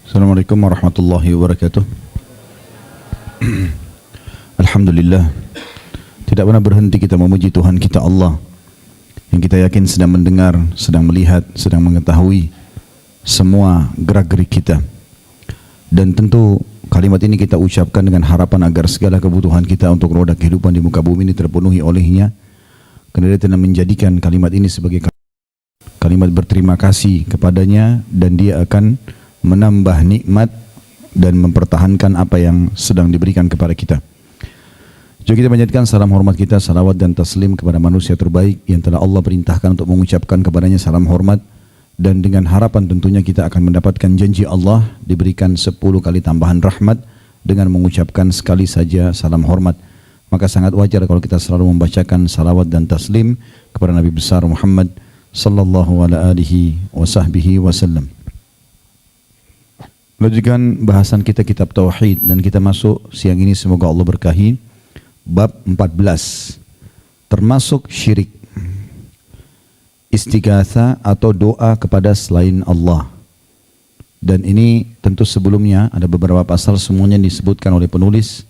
Assalamualaikum warahmatullahi wabarakatuh. Alhamdulillah, tidak pernah berhenti kita memuji Tuhan kita Allah yang kita yakin sedang mendengar, sedang melihat, sedang mengetahui semua gerak-gerik kita. Dan tentu kalimat ini kita ucapkan dengan harapan agar segala kebutuhan kita untuk roda kehidupan di muka bumi ini terpenuhi olehnya, karena dia telah menjadikan kalimat ini sebagai kalimat berterima kasih kepadanya, dan dia akan menambah nikmat dan mempertahankan apa yang sedang diberikan kepada kita. Juga kita panjatkan salam hormat kita, salawat dan taslim kepada manusia terbaik yang telah Allah perintahkan untuk mengucapkan kepadanya salam hormat, dan dengan harapan tentunya kita akan mendapatkan janji Allah diberikan 10 kali tambahan rahmat dengan mengucapkan sekali saja salam hormat. Maka sangat wajar kalau kita selalu membacakan salawat dan taslim kepada Nabi besar Muhammad sallallahu alaihi wasallam. Lanjutkan bahasan kita kitab Tauhid, dan kita masuk siang ini semoga Allah berkahi bab 14 termasuk syirik, istighatha atau doa kepada selain Allah. Dan ini tentu sebelumnya ada beberapa pasal semuanya disebutkan oleh penulis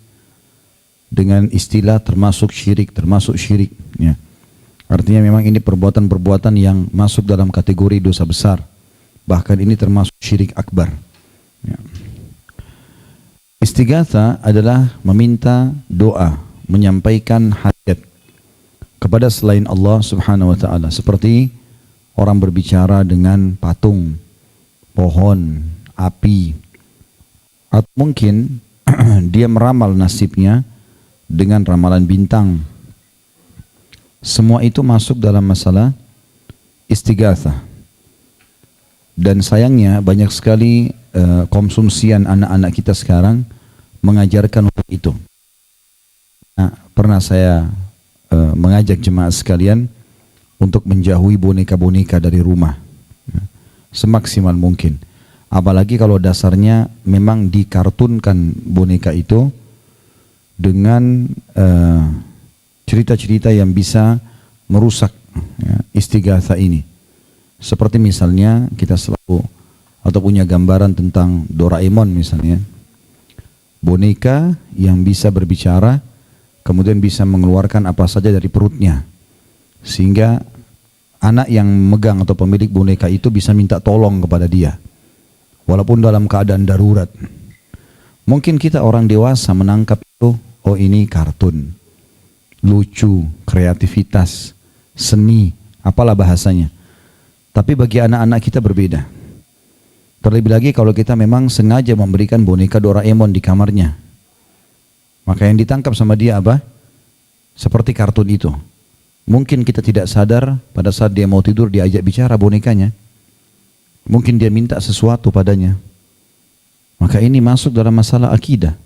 dengan istilah termasuk syirik ya. Artinya memang ini perbuatan-perbuatan yang masuk dalam kategori dosa besar, bahkan ini termasuk syirik akbar ya. Istighatha adalah meminta doa, menyampaikan hajat kepada selain Allah subhanahu wa ta'ala, seperti orang berbicara dengan patung, pohon, api, atau mungkin dia meramal nasibnya dengan ramalan bintang. Semua itu masuk dalam masalah istighatha. Dan sayangnya banyak sekali konsumsian anak-anak kita sekarang mengajarkan untuk itu. Nah, pernah saya mengajak jemaah sekalian untuk menjauhi boneka-boneka dari rumah semaksimal mungkin. Apalagi kalau dasarnya memang dikartunkan boneka itu dengan cerita-cerita yang bisa merusak ya, istighatha ini. Seperti misalnya kita selalu atau punya gambaran tentang Doraemon misalnya, boneka yang bisa berbicara kemudian bisa mengeluarkan apa saja dari perutnya, sehingga anak yang megang atau pemilik boneka itu bisa minta tolong kepada dia walaupun dalam keadaan darurat. Mungkin kita orang dewasa menangkap itu, oh ini kartun, lucu, kreativitas, seni, apalah bahasanya. Tapi bagi anak-anak kita berbeda. Terlebih lagi kalau kita memang sengaja memberikan boneka Doraemon di kamarnya. Maka yang ditangkap sama dia apa? Seperti kartun itu. Mungkin kita tidak sadar pada saat dia mau tidur diajak bicara bonekanya. Mungkin dia minta sesuatu padanya. Maka ini masuk dalam masalah akidah.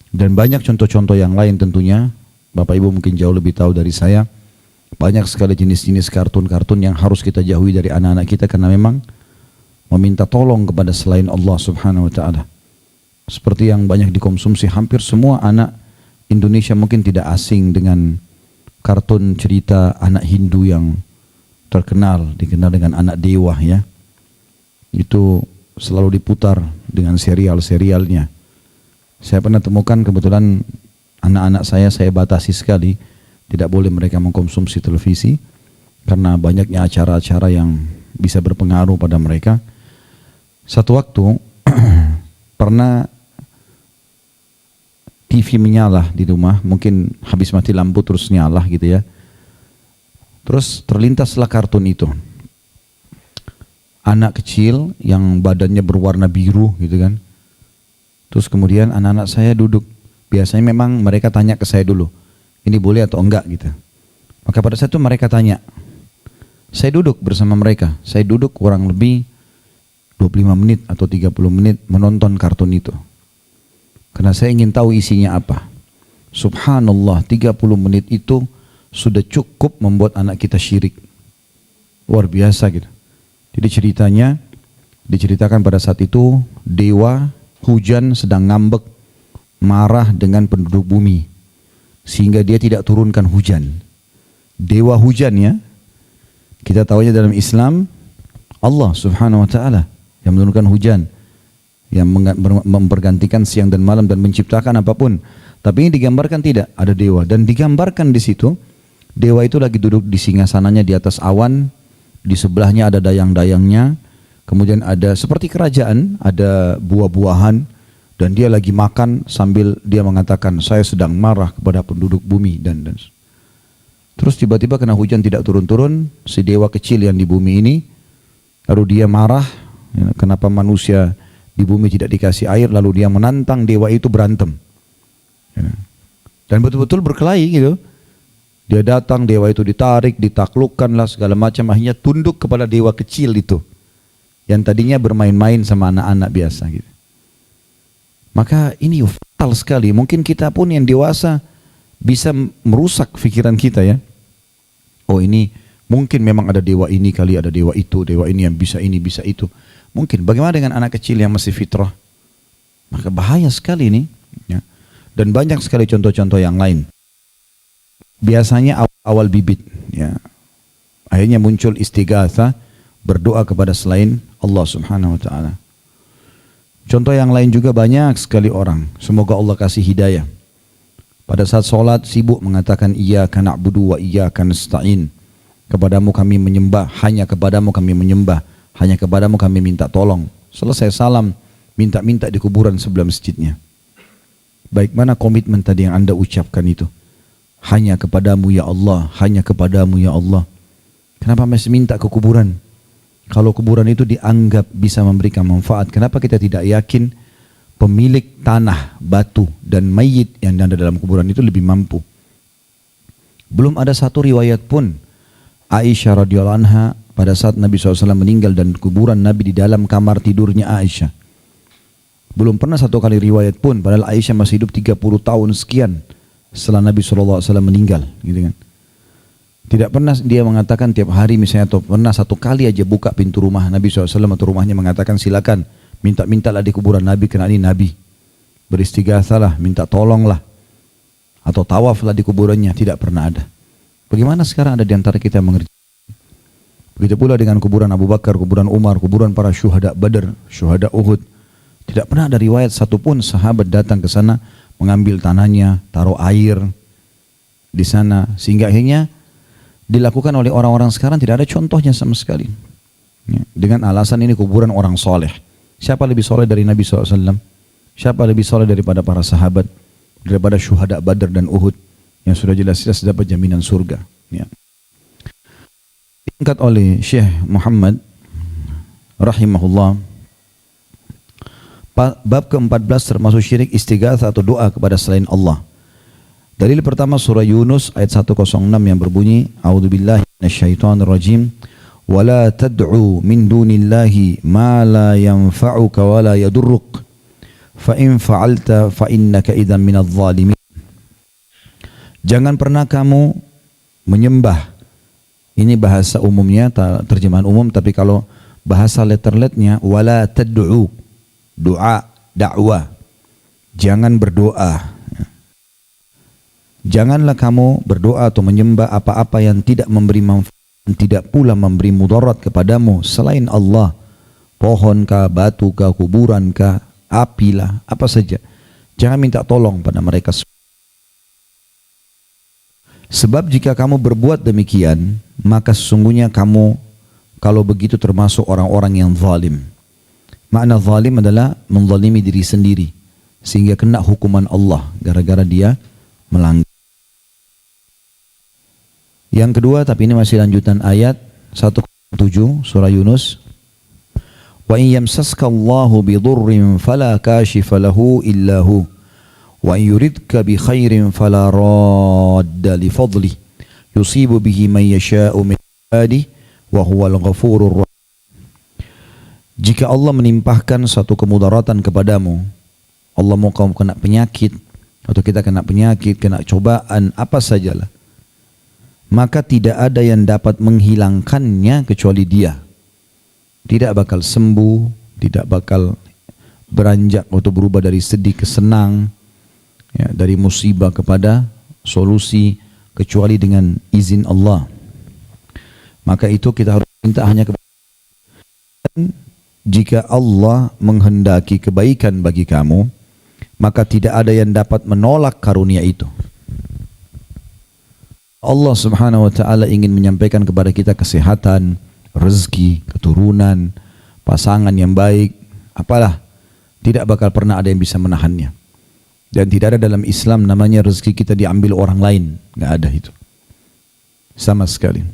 Dan banyak contoh-contoh yang lain tentunya. Bapak Ibu mungkin jauh lebih tahu dari saya. Banyak sekali jenis-jenis kartun-kartun yang harus kita jauhi dari anak-anak kita, karena memang meminta tolong kepada selain Allah subhanahu wa ta'ala. Seperti yang banyak dikonsumsi hampir semua anak Indonesia, mungkin tidak asing dengan kartun cerita anak Hindu yang dikenal dengan anak dewa ya. Itu selalu diputar dengan serial-serialnya. Saya pernah temukan, kebetulan anak-anak saya batasi sekali, tidak boleh mereka mengkonsumsi televisi karena banyaknya acara-acara yang bisa berpengaruh pada mereka. Satu waktu pernah TV menyala di rumah, mungkin habis mati lampu terus nyala gitu ya. Terus terlintaslah kartun itu. Anak kecil yang badannya berwarna biru gitu kan. Terus kemudian anak-anak saya duduk. Biasanya memang mereka tanya ke saya dulu, ini boleh atau enggak gitu. Maka pada saat itu mereka tanya. Saya duduk bersama mereka. Saya duduk kurang lebih 25 menit atau 30 menit menonton kartun itu. Karena saya ingin tahu isinya apa. Subhanallah, 30 menit itu sudah cukup membuat anak kita syirik. Luar biasa gitu. Jadi diceritakan pada saat itu dewa hujan sedang ngambek, marah dengan penduduk bumi, sehingga dia tidak turunkan hujan. Dewa hujan ya, kita tahunya dalam Islam Allah subhanahu wa ta'ala yang menurunkan hujan, yang mempergantikan siang dan malam dan menciptakan apapun. Tapi ini digambarkan tidak, ada dewa. Dan digambarkan di situ, dewa itu lagi duduk di singgasananya di atas awan, di sebelahnya ada dayang-dayangnya, kemudian ada seperti kerajaan, ada buah-buahan, dan dia lagi makan sambil dia mengatakan, saya sedang marah kepada penduduk bumi. Dan terus tiba-tiba kena hujan tidak turun-turun, si dewa kecil yang di bumi ini, lalu dia marah, kenapa manusia di bumi tidak dikasih air, lalu dia menantang dewa itu berantem. Dan betul-betul berkelahi gitu. Dia datang, dewa itu ditarik, ditaklukkan lah segala macam, akhirnya tunduk kepada dewa kecil itu yang tadinya bermain-main sama anak-anak biasa gitu. Maka ini fatal sekali. Mungkin kita pun yang dewasa bisa merusak pikiran kita ya. Oh ini mungkin memang ada dewa ini kali, ada dewa itu, dewa ini yang bisa ini, bisa itu. Mungkin. Bagaimana dengan anak kecil yang masih fitrah? Maka bahaya sekali ini. Ya. Dan banyak sekali contoh-contoh yang lain. Biasanya awal bibit. Ya. Akhirnya muncul istighatha, berdoa kepada selain Allah subhanahu wa ta'ala. Contoh yang lain juga banyak sekali orang. Semoga Allah kasih hidayah. Pada saat sholat sibuk mengatakan iyyaka na'budu wa iyyaka nasta'in. Kepadamu kami menyembah, hanya kepadamu kami menyembah. Hanya kepadamu kami minta tolong. Selesai salam, minta-minta di kuburan sebelah masjidnya. Baik mana komitmen tadi yang Anda ucapkan itu? Hanya kepadamu ya Allah, hanya kepadamu ya Allah. Kenapa masih minta ke kuburan? Kalau kuburan itu dianggap bisa memberikan manfaat, kenapa kita tidak yakin pemilik tanah, batu, dan mayit yang ada dalam kuburan itu lebih mampu? Belum ada satu riwayat pun Aisyah radhiyallahu anha pada saat Nabi SAW meninggal dan kuburan Nabi di dalam kamar tidurnya Aisyah. Belum pernah satu kali riwayat pun, padahal Aisyah masih hidup 30 tahun sekian setelah Nabi SAW meninggal. Gitu kan. Tidak pernah dia mengatakan tiap hari misalnya, atau pernah satu kali aja buka pintu rumah Nabi SAW atau rumahnya mengatakan silakan minta-mintalah di kuburan Nabi karena ini Nabi. Beristighatsalah, minta tolonglah. Atau tawaflah di kuburannya, tidak pernah ada. Bagaimana sekarang ada di antara kita yang mengerti? Begitu pula dengan kuburan Abu Bakar, kuburan Umar, kuburan para syuhada Badar, syuhada Uhud. Tidak pernah ada riwayat satupun sahabat datang ke sana mengambil tanahnya, taruh air di sana, sehingga akhirnya dilakukan oleh orang-orang sekarang tidak ada contohnya sama sekali. Ya, dengan alasan ini kuburan orang soleh. Siapa lebih soleh dari Nabi SAW? Siapa lebih soleh daripada para sahabat, daripada syuhada Badar dan Uhud yang sudah jelas-jelas dapat jaminan surga? Ya. Diangkat oleh Syekh Muhammad rahimahullah, bab ke-14 termasuk syirik istighatsah atau doa kepada selain Allah. Dalil pertama surah Yunus ayat 106 yang berbunyi, A'udzubillahi minasyaitonirrajim, wa la tad'u min dunillahi ma la yanfa'uka wa la yadurruk, fa in fa'alta fa innaka idzan minadh dhalimin. Jangan pernah kamu menyembah. Ini bahasa umumnya, terjemahan umum, tapi kalau bahasa letterletnya, wa la tad'u, doa, dakwah. Jangan berdoa. Janganlah kamu berdoa atau menyembah apa-apa yang tidak memberi manfaat, tidak pula memberi mudarat kepadamu selain Allah. Pohon kah, batu kah, kuburan kah, api lah, apa saja. Jangan minta tolong pada mereka. Sebab jika kamu berbuat demikian, maka sesungguhnya kamu kalau begitu termasuk orang-orang yang zalim. Makna zalim adalah menzalimi diri sendiri sehingga kena hukuman Allah gara-gara dia melanggar. Yang kedua, tapi ini masih lanjutan ayat 107 surah Yunus. Wa in yamsaska Allahu bidurrin fala kashifa lahu illa hu wa in yuridka bi khairin fala radda li fadli yusibu bihi man yasha'u min ibadihi wa huwal ghafurur rahim. Jika Allah menimpahkan satu kemudaratan kepadamu, Allah mau kamu kena penyakit, atau kita kena penyakit, kena cobaan, apa sajalah, maka tidak ada yang dapat menghilangkannya kecuali Dia. Tidak bakal sembuh, tidak bakal beranjak atau berubah dari sedih ke senang, ya, dari musibah kepada solusi, kecuali dengan izin Allah. Maka itu kita harus minta hanya kepada. jika Allah menghendaki kebaikan bagi kamu, maka tidak ada yang dapat menolak karunia itu. Allah Subhanahu wa taala ingin menyampaikan kepada kita kesehatan, rezeki, keturunan, pasangan yang baik, apalah, tidak bakal pernah ada yang bisa menahannya. Dan tidak ada dalam Islam namanya rezeki kita diambil orang lain, nggak ada itu. Sama sekali.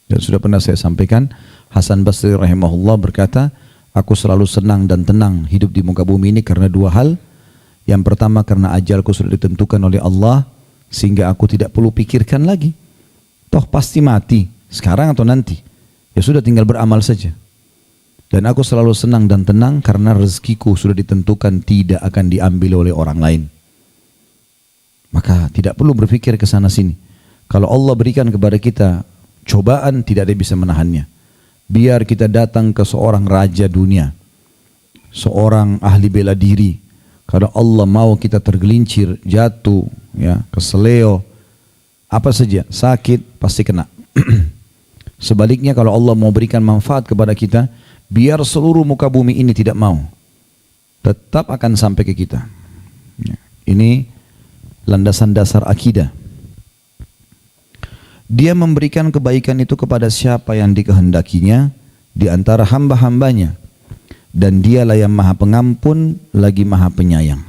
Dan sudah pernah saya sampaikan, Hasan Basri rahimahullah berkata, aku selalu senang dan tenang hidup di muka bumi ini karena dua hal. Yang pertama karena ajalku sudah ditentukan oleh Allah, sehingga aku tidak perlu pikirkan lagi. Toh pasti mati, sekarang atau nanti. Ya sudah, tinggal beramal saja. Dan aku selalu senang dan tenang karena rezekiku sudah ditentukan tidak akan diambil oleh orang lain. Maka tidak perlu berpikir ke sana sini. Kalau Allah berikan kepada kita cobaan, tidak ada yang bisa menahannya. Biar kita datang ke seorang raja dunia, seorang ahli bela diri, kalau Allah mau kita tergelincir, jatuh, ya, keseleo, apa saja, sakit, pasti kena. Sebaliknya kalau Allah mau berikan manfaat kepada kita, biar seluruh muka bumi ini tidak mau, tetap akan sampai ke kita. Ya. Ini landasan dasar akidah. Dia memberikan kebaikan itu kepada siapa yang dikehendakinya di antara hamba-hambanya, dan dialah yang maha pengampun lagi maha penyayang.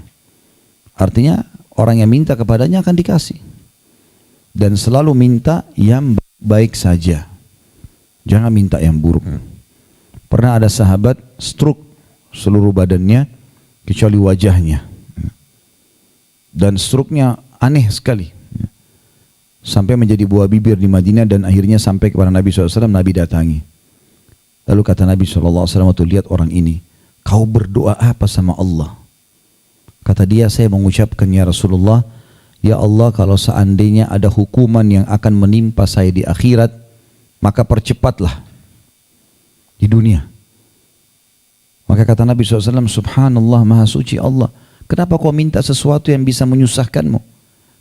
Artinya orang yang minta kepadanya akan dikasih, dan selalu minta yang baik saja, jangan minta yang buruk. Pernah ada sahabat stroke seluruh badannya kecuali wajahnya, dan stroke-nya aneh sekali, sampai menjadi buah bibir di Madinah, dan akhirnya sampai kepada Nabi SAW. Nabi datangi, lalu kata Nabi SAW waktu lihat orang ini, kau berdoa apa sama Allah? Kata dia, saya mengucapkan, ya Rasulullah, ya Allah, kalau seandainya ada hukuman yang akan menimpa saya di akhirat, maka percepatlah di dunia. Maka kata Nabi SAW, subhanallah, maha suci Allah, kenapa kau minta sesuatu yang bisa menyusahkanmu?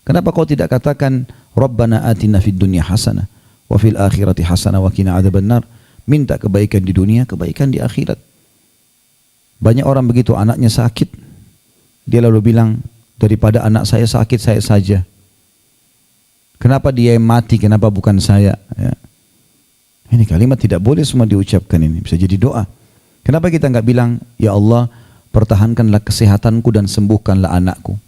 Kenapa kau tidak katakan Rabbana atina fid dunya hasanah wa fil akhirati hasanah wa qina adzabannar? Minta kebaikan di dunia, kebaikan di akhirat. Banyak orang begitu, anaknya sakit, dia lalu bilang, daripada anak saya sakit, saya saja. Kenapa dia yang mati, kenapa bukan saya? Ya. Ini kalimat tidak boleh semua diucapkan, ini bisa jadi doa. Kenapa kita nggak bilang, ya Allah, pertahankanlah kesehatanku dan sembuhkanlah anakku?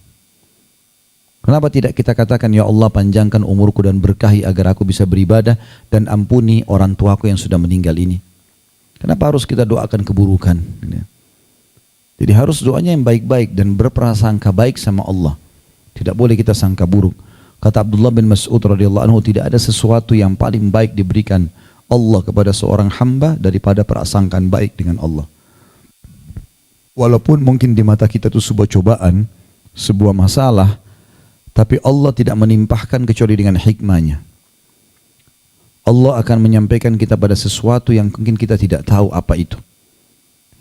Kenapa tidak kita katakan, ya Allah, panjangkan umurku dan berkahi agar aku bisa beribadah dan ampuni orang tuaku yang sudah meninggal ini? Kenapa harus kita doakan keburukan? Jadi harus doanya yang baik-baik dan berprasangka baik sama Allah. Tidak boleh kita sangka buruk. Kata Abdullah bin Mas'ud radhiyallahu anhu, tidak ada sesuatu yang paling baik diberikan Allah kepada seorang hamba daripada prasangkaan baik dengan Allah. Walaupun mungkin di mata kita itu sebuah cobaan, sebuah masalah, tapi Allah tidak menimpahkan kecuali dengan hikmahnya. Allah akan menyampaikan kita pada sesuatu yang mungkin kita tidak tahu apa itu.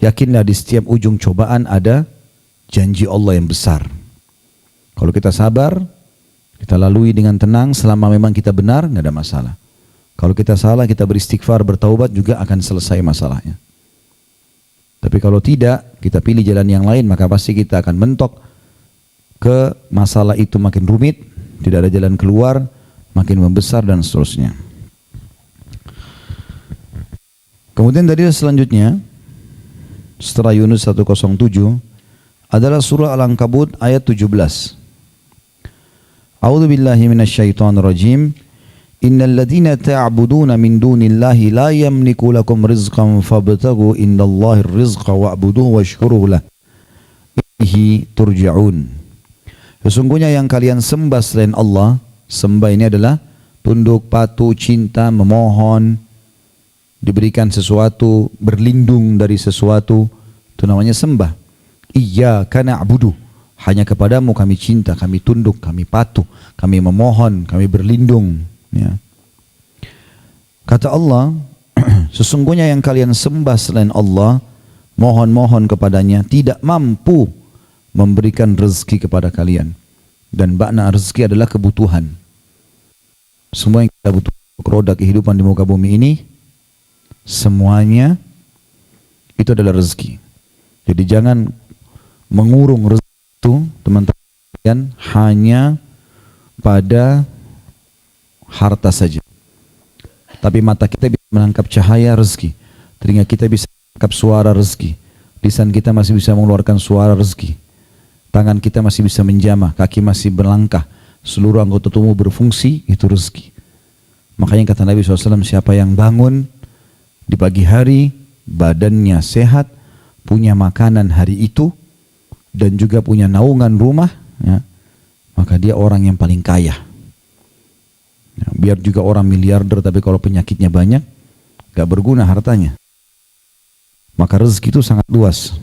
Yakinlah di setiap ujung cobaan ada janji Allah yang besar. Kalau kita sabar, kita lalui dengan tenang, selama memang kita benar, nggak ada masalah. Kalau kita salah, kita beristighfar, bertaubat, juga akan selesai masalahnya. Tapi kalau tidak, kita pilih jalan yang lain, maka pasti kita akan mentok ke masalah itu, makin rumit, tidak ada jalan keluar, makin membesar dan seterusnya. Kemudian dari selanjutnya, setelah Yunus 107 adalah surah Al-Ankabut ayat 17. A'udzu billahi minasyaitonir rajim. Innal ladzina ta'buduna min dunillahi la yamliku lakum rizqan fabtaghu indallahi rizqa wa'buduhu washkuruhu lahu ilaihi turja'un. Sesungguhnya yang kalian sembah selain Allah, sembah ini adalah tunduk, patuh, cinta, memohon, diberikan sesuatu, berlindung dari sesuatu, itu namanya sembah. Iyyaka na'budu, hanya kepadamu kami cinta, kami tunduk, kami patuh, kami memohon, kami berlindung. Ya. Kata Allah, sesungguhnya yang kalian sembah selain Allah, mohon-mohon kepadanya, tidak mampu memberikan rezeki kepada kalian. Dan makna rezeki adalah kebutuhan. Semua yang kita butuh, roda kehidupan di muka bumi ini, semuanya itu adalah rezeki. Jadi jangan mengurung rezeki itu, teman-teman, hanya pada harta saja. Tapi mata kita bisa menangkap cahaya rezeki, telinga kita bisa menangkap suara rezeki, lisan kita masih bisa mengeluarkan suara rezeki, tangan kita masih bisa menjamah, kaki masih berlangkah, seluruh anggota tubuh berfungsi, itu rezeki. Makanya kata Nabi SAW, siapa yang bangun di pagi hari, badannya sehat, punya makanan hari itu, dan juga punya naungan rumah, ya, maka dia orang yang paling kaya. Ya, biar juga orang miliarder, tapi kalau penyakitnya banyak, gak berguna hartanya. Maka rezeki itu sangat luas.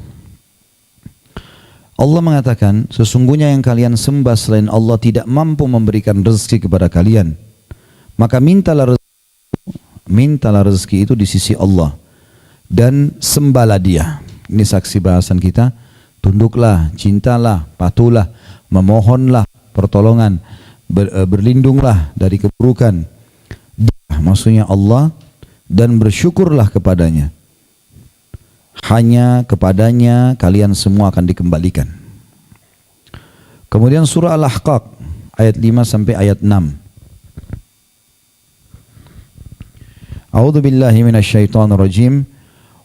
Allah mengatakan, sesungguhnya yang kalian sembah selain Allah tidak mampu memberikan rezeki kepada kalian. Maka mintalah rezeki itu di sisi Allah. Dan sembahlah dia. Ini saksi bahasan kita. Tunduklah, cintalah, patuhlah, memohonlah pertolongan, berlindunglah dari keburukan. Maksudnya Allah, dan bersyukurlah kepadanya. Hanya kepadanya kalian semua akan dikembalikan. Kemudian surah Al-Ahqaf ayat 5 sampai ayat 6. A'udzu billahi minasyaitonir rajim.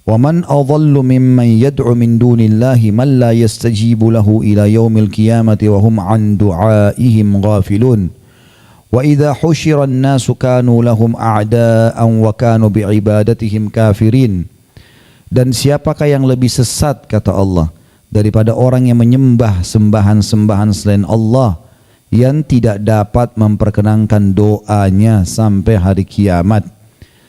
Wa man adhallu mimman yad'u min dunillahi man la yastajibu lahu ila yaumil qiyamati wa hum an du'aihim ghafilun. Wa idza husyira an-nasu kanu lahum a'da'an wa kanu bi'ibadatihim kafirin. Dan siapakah yang lebih sesat, kata Allah, daripada orang yang menyembah sembahan-sembahan selain Allah yang tidak dapat memperkenankan doanya sampai hari kiamat.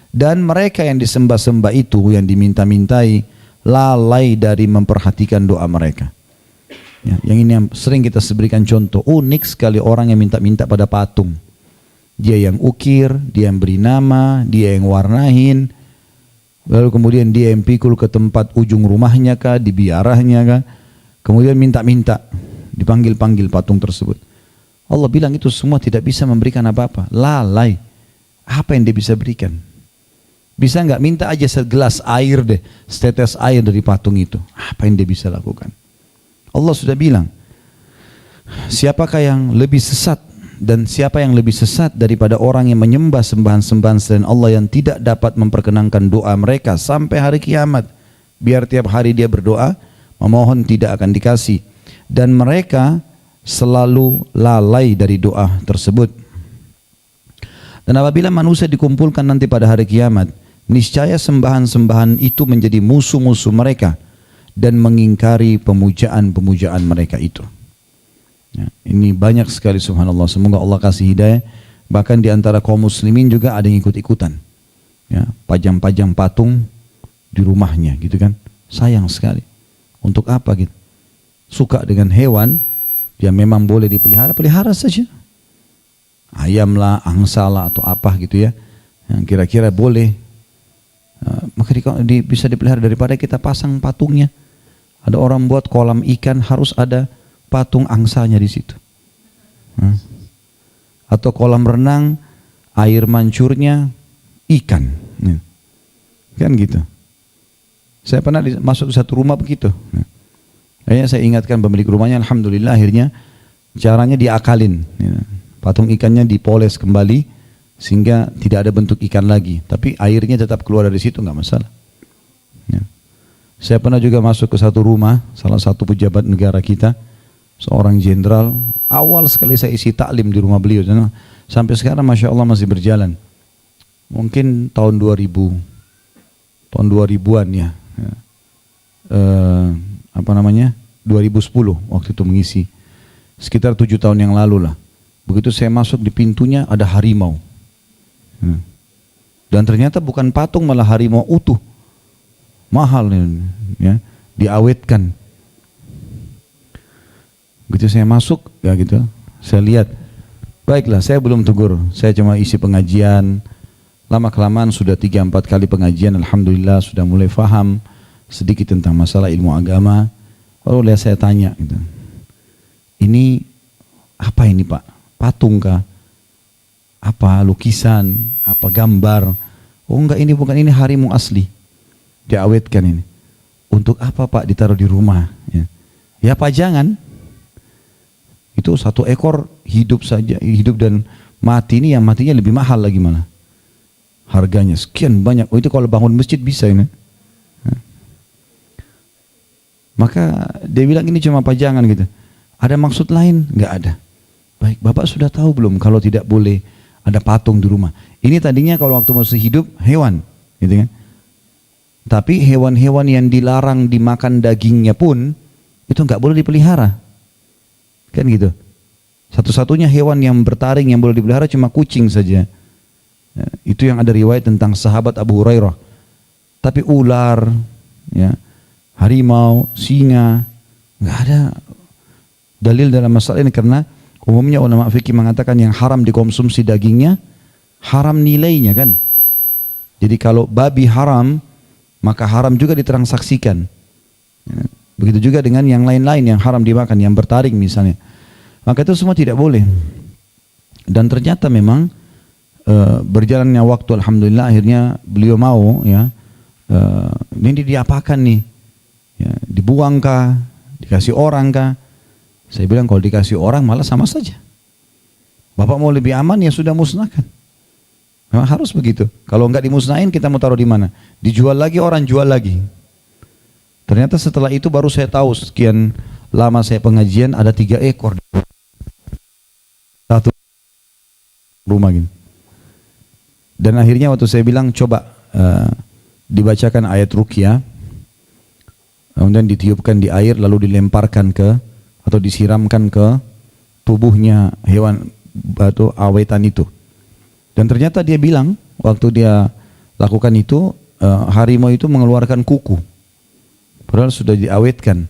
Dan mereka yang disembah-sembah itu, yang diminta-mintai, lalai dari memperhatikan doa mereka. Ya, yang ini yang sering kita berikan contoh. Unik sekali orang yang minta-minta pada patung. Dia yang ukir, dia yang beri nama, dia yang warnain. Lalu kemudian dia yang pikul ke tempat ujung rumahnya kah, di biarahnya kah. Kemudian minta-minta, dipanggil-panggil patung tersebut. Allah bilang itu semua tidak bisa memberikan apa-apa. Lalai. Apa yang dia bisa berikan? Bisa nggak minta aja segelas air deh, setetes air dari patung itu. Apa yang dia bisa lakukan? Allah sudah bilang, siapakah yang lebih sesat, dan siapa yang lebih sesat daripada orang yang menyembah sembahan-sembahan selain Allah yang tidak dapat memperkenankan doa mereka sampai hari kiamat. Biar tiap hari dia berdoa, memohon tidak akan dikasih. Dan mereka selalu lalai dari doa tersebut. Dan apabila manusia dikumpulkan nanti pada hari kiamat, niscaya sembahan-sembahan itu menjadi musuh-musuh mereka dan mengingkari pemujaan-pemujaan mereka itu. Ya, ini banyak sekali, subhanallah. Semoga Allah kasih hidayah. Bahkan di antara kaum muslimin juga ada yang ikut-ikutan, ya, pajang-pajang patung di rumahnya, gitu kan. Sayang sekali. Untuk apa gitu? Suka dengan hewan yang memang boleh dipelihara, pelihara saja. Ayam lah, angsa lah, atau apa gitu ya, yang kira-kira boleh. Maka bisa dipelihara daripada kita pasang patungnya. Ada orang buat kolam ikan harus ada patung angsanya di situ. Atau kolam renang, air mancurnya ikan. Kan gitu. Saya pernah masuk ke satu rumah begitu. Akhirnya saya ingatkan pemilik rumahnya, alhamdulillah akhirnya caranya diakalin. Patung ikannya dipoles kembali sehingga tidak ada bentuk ikan lagi, tapi airnya tetap keluar dari situ, nggak masalah. Saya pernah juga masuk ke satu rumah, salah satu pejabat negara kita, seorang jenderal. Awal sekali saya isi taklim di rumah beliau, sampai sekarang masya Allah masih berjalan. Mungkin tahun 2000-an ya. 2010 waktu itu mengisi, sekitar 7 tahun yang lalu lah. Begitu saya masuk, di pintunya ada harimau. Dan ternyata bukan patung, malah harimau utuh. Mahal ya, diawetkan. Begitu saya masuk, ya gitu, saya lihat. Baiklah, saya belum tegur, saya cuma isi pengajian. Lama-kelamaan sudah 3-4 kali pengajian, alhamdulillah sudah mulai faham sedikit tentang masalah ilmu agama. Lalu lihat, saya tanya gitu, ini apa ini Pak? Patung kah? Apa lukisan? Apa gambar? Oh enggak, ini bukan, ini harimau asli, diawetkan ini. Untuk apa Pak ditaruh di rumah? Ya pajangan. Itu 1 ekor hidup saja, hidup dan mati ini, yang matinya lebih mahal lagi malah. Harganya sekian banyak. Oh, itu kalau bangun masjid bisa ini. Maka dia bilang ini cuma pajangan gitu. Ada maksud lain? Enggak ada. Baik, Bapak sudah tahu belum kalau tidak boleh ada patung di rumah? Ini tadinya kalau waktu masih hidup hewan, gitu kan? Tapi hewan-hewan yang dilarang dimakan dagingnya pun itu nggak boleh dipelihara, kan gitu. Satu-satunya hewan yang bertaring yang boleh dipelihara cuma kucing saja. Ya, itu yang ada riwayat tentang sahabat Abu Hurairah. Tapi ular, ya, harimau, singa, nggak ada dalil dalam masalah ini, karena umumnya ulama fikih mengatakan yang haram dikonsumsi dagingnya, haram nilainya kan. Jadi kalau babi haram, maka haram juga ditransaksikan. Ya, begitu juga dengan yang lain-lain yang haram dimakan, yang bertaring misalnya. Maka itu semua tidak boleh. Dan ternyata memang berjalannya waktu, alhamdulillah akhirnya beliau mau, ya, ini diapakan nih? Ya, dibuangkah? Dikasih orang kah? Saya bilang kalau dikasih orang malah sama saja. Bapak mau lebih aman ya sudah musnahkan. Memang harus begitu. Kalau enggak dimusnahin kita mau taruh di mana? Dijual lagi, orang jual lagi. Ternyata setelah itu baru saya tahu, sekian lama saya pengajian, ada 3 ekor. Satu rumah gini. Dan akhirnya waktu saya bilang coba dibacakan ayat ruqyah, kemudian ditiupkan di air lalu dilemparkan ke atau disiramkan ke tubuhnya hewan atau awetan itu. Dan ternyata dia bilang waktu dia lakukan itu, harimau itu mengeluarkan kuku. Padahal sudah diawetkan.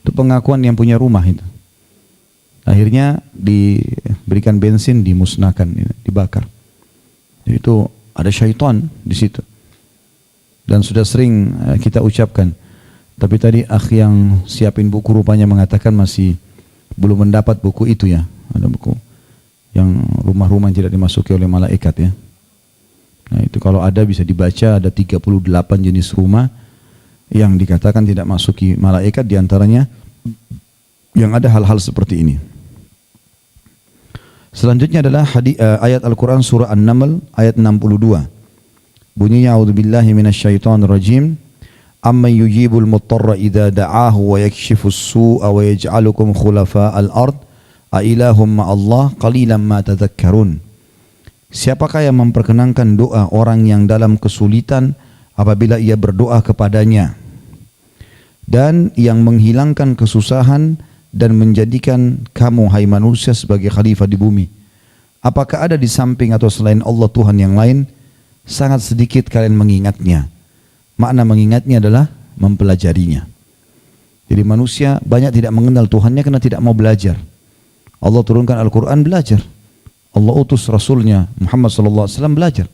Itu pengakuan yang punya rumah itu. Akhirnya diberikan bensin, dimusnahkan, dibakar. Jadi itu ada syaitan di situ. Dan sudah sering kita ucapkan. Tapi tadi akh yang siapin buku rupanya mengatakan masih belum mendapat buku itu ya. Ada buku yang rumah-rumah yang tidak dimasuki oleh malaikat ya. Nah itu kalau ada bisa dibaca, ada 38 jenis rumah yang dikatakan tidak masuki malaikat, diantaranya yang ada hal-hal seperti ini. Selanjutnya adalah ayat Al-Quran surah An-Naml ayat 62. Bunyinya a'udzubillahi minasyaitonirrajim. Amman yujibul muttarra idza da'ahu wa yakshifus su'a wa yaj'alukum khulafa'al ard a ilahum ma'allah qalilan ma tadhakkarun. Siapakah yang memperkenankan doa orang yang dalam kesulitan apabila ia berdoa kepadanya, dan yang menghilangkan kesusahan dan menjadikan kamu hai manusia sebagai khalifah di bumi? Apakah ada di samping atau selain Allah Tuhan yang lain? Sangat sedikit kalian mengingatnya. Makna mengingatnya adalah mempelajarinya. Jadi manusia banyak tidak mengenal Tuhannya karena tidak mau belajar. Allah turunkan Al-Quran, belajar. Allah utus Rasulnya Muhammad SAW, belajar.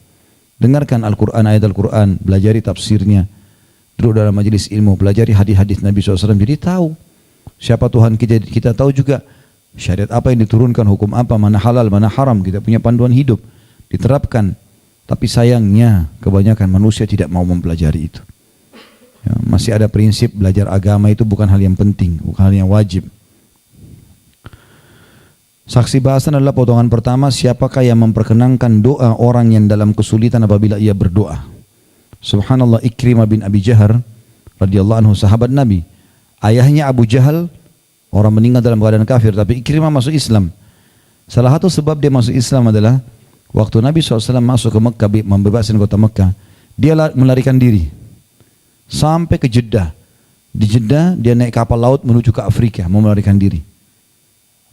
Dengarkan Al-Quran, ayat Al-Quran, belajari tafsirnya. Duduk dalam majelis ilmu, belajari hadis-hadis Nabi SAW. Jadi tahu siapa Tuhan kita. Kita tahu juga syariat apa yang diturunkan, hukum apa, mana halal, mana haram. Kita punya panduan hidup, diterapkan. Tapi sayangnya kebanyakan manusia tidak mau mempelajari itu. Ya, masih ada prinsip belajar agama itu bukan hal yang penting, bukan hal yang wajib. Saksi bahasan adalah potongan pertama, siapakah yang memperkenankan doa orang yang dalam kesulitan apabila ia berdoa. Subhanallah, Ikrimah bin Abi Jahal radhiyallahu anhu, sahabat Nabi. Ayahnya Abu Jahal orang meninggal dalam keadaan kafir, tapi Ikrimah masuk Islam. Salah satu sebab dia masuk Islam adalah waktu Nabi SAW masuk ke Mekah, membebaskan kota Mekah, dia melarikan diri sampai ke Jeddah. Di Jeddah dia naik kapal laut menuju ke Afrika, mau melarikan diri.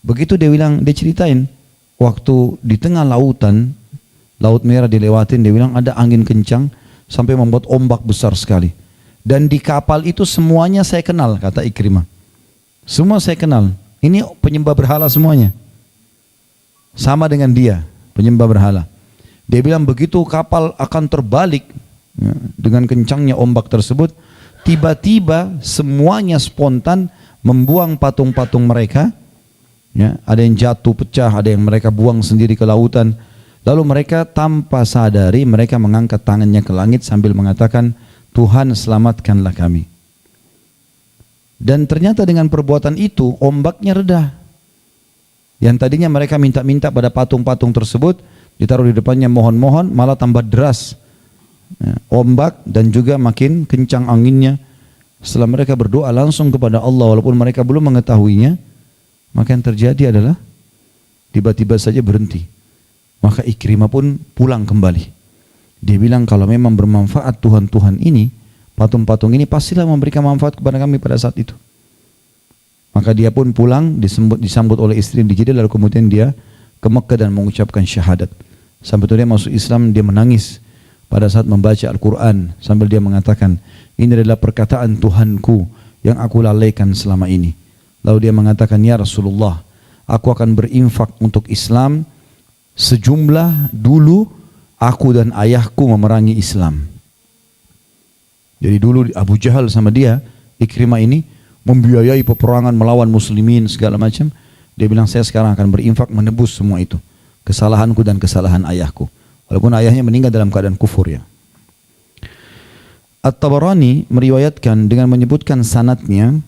Begitu dia bilang, dia ceritain waktu di tengah lautan, Laut Merah dilewatin, dia bilang ada angin kencang sampai membuat ombak besar sekali. Dan di kapal itu semuanya saya kenal, kata Ikrimah. Semua saya kenal. Ini penyembah berhala semuanya. Sama dengan dia, penyembah berhala. Dia bilang begitu kapal akan terbalik, ya, dengan kencangnya ombak tersebut, tiba-tiba semuanya spontan membuang patung-patung mereka. Ya, ada yang jatuh pecah, ada yang mereka buang sendiri ke lautan. Lalu mereka tanpa sadari mereka mengangkat tangannya ke langit sambil mengatakan, Tuhan selamatkanlah kami. Dan ternyata dengan perbuatan itu ombaknya reda. Yang tadinya mereka minta-minta pada patung-patung tersebut, ditaruh di depannya mohon-mohon, malah tambah deras ombak dan juga makin kencang anginnya. Setelah mereka berdoa langsung kepada Allah walaupun mereka belum mengetahuinya, maka yang terjadi adalah tiba-tiba saja berhenti. Maka Ikrimah pun pulang kembali. Dia bilang kalau memang bermanfaat Tuhan-Tuhan ini, patung-patung ini pastilah memberikan manfaat kepada kami pada saat itu. Maka dia pun pulang, disambut oleh istri di Jeddah, lalu kemudian dia ke Mekah dan mengucapkan syahadat. Sampai itu dia masuk Islam, dia menangis pada saat membaca Al-Quran sambil dia mengatakan, ini adalah perkataan Tuhanku yang aku lalaikan selama ini. Lalu dia mengatakan, ya Rasulullah, aku akan berinfak untuk Islam sejumlah dulu aku dan ayahku memerangi Islam. Jadi dulu Abu Jahal sama dia, Ikrimah ini, membiayai peperangan melawan muslimin segala macam. Dia bilang, saya sekarang akan berinfak menebus semua itu, kesalahanku dan kesalahan ayahku. Walaupun ayahnya meninggal dalam keadaan kufur ya. At-Tabarani meriwayatkan dengan menyebutkan sanadnya,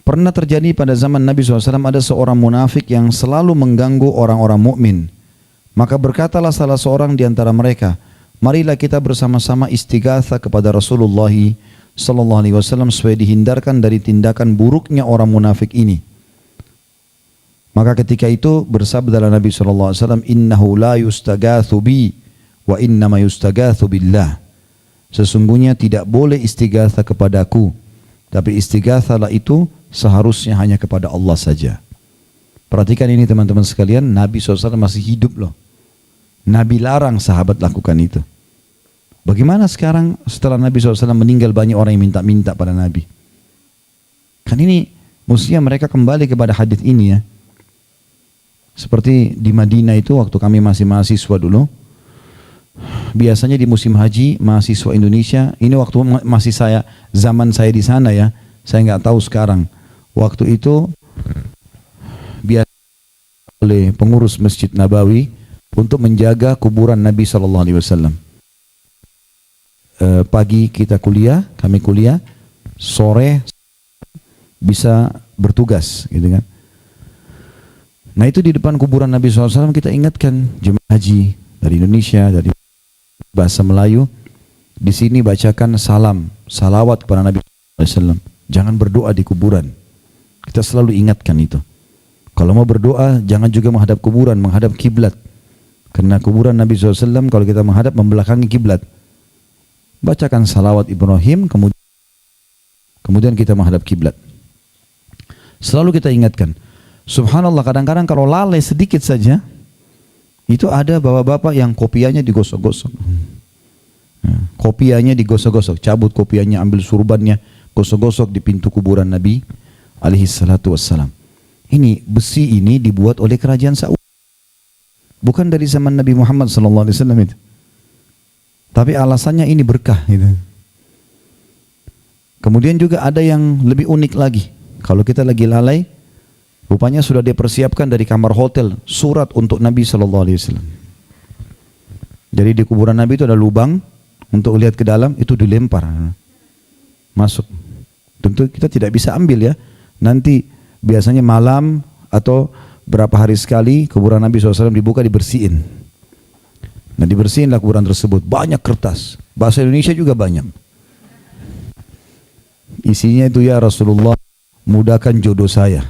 pernah terjadi pada zaman Nabi SAW ada seorang munafik yang selalu mengganggu orang-orang mukmin. Maka berkatalah salah seorang di antara mereka, marilah kita bersama-sama istighatsah kepada Rasulullah SAW supaya dihindarkan dari tindakan buruknya orang munafik ini. Maka ketika itu bersabdalah Nabi SAW, innahu la yustaghatsu bi wa innama yustaghatsu billah. Sesungguhnya tidak boleh istighatsah kepadaku, tapi istighatsalah itu seharusnya hanya kepada Allah saja. Perhatikan ini teman-teman sekalian, Nabi SAW masih hidup loh. Nabi larang sahabat lakukan itu. Bagaimana sekarang setelah Nabi SAW meninggal banyak orang yang minta-minta pada Nabi? Kan ini mestinya mereka kembali kepada hadis ini ya. Seperti di Madinah itu waktu kami masih mahasiswa dulu, biasanya di musim haji mahasiswa Indonesia, ini waktu masih zaman saya di sana ya, saya nggak tahu sekarang. Waktu itu biasa oleh pengurus Masjid Nabawi untuk menjaga kuburan Nabi SAW. Pagi kita kuliah, kami kuliah, sore bisa bertugas, gitu kan. Nah itu di depan kuburan Nabi SAW kita ingatkan jemaah haji dari Indonesia, dari bahasa Melayu, di sini bacakan salam, salawat kepada Nabi SAW. Jangan berdoa di kuburan. Kita selalu ingatkan itu. Kalau mau berdoa, jangan juga menghadap kuburan, menghadap kiblat. Karena kuburan Nabi SAW kalau kita menghadap membelakangi kiblat. Bacakan salawat Ibrahim, kemudian kita menghadap kiblat. Selalu kita ingatkan. Subhanallah, kadang-kadang kalau lalai sedikit saja, itu ada bapak-bapak yang kopiahnya digosok-gosok. Kopiahnya digosok-gosok, cabut kopiahnya, ambil surbannya, gosok-gosok di pintu kuburan Nabi alaihi salatu wassalam. Ini besi ini dibuat oleh kerajaan Saudi. Bukan dari zaman Nabi Muhammad SAW itu. Tapi alasannya ini berkah gitu. Kemudian juga ada yang lebih unik lagi. Kalau kita lagi lalai, rupanya sudah dipersiapkan dari kamar hotel surat untuk Nabi SAW. Jadi di kuburan Nabi itu ada lubang untuk lihat ke dalam, itu dilempar masuk. Tentu kita tidak bisa ambil ya. Nanti biasanya malam atau berapa hari sekali kuburan Nabi SAW dibuka, dibersihin. Nah dibersihinlah kuburan tersebut. Banyak kertas, bahasa Indonesia juga banyak. Isinya itu, ya Rasulullah mudahkan jodoh saya,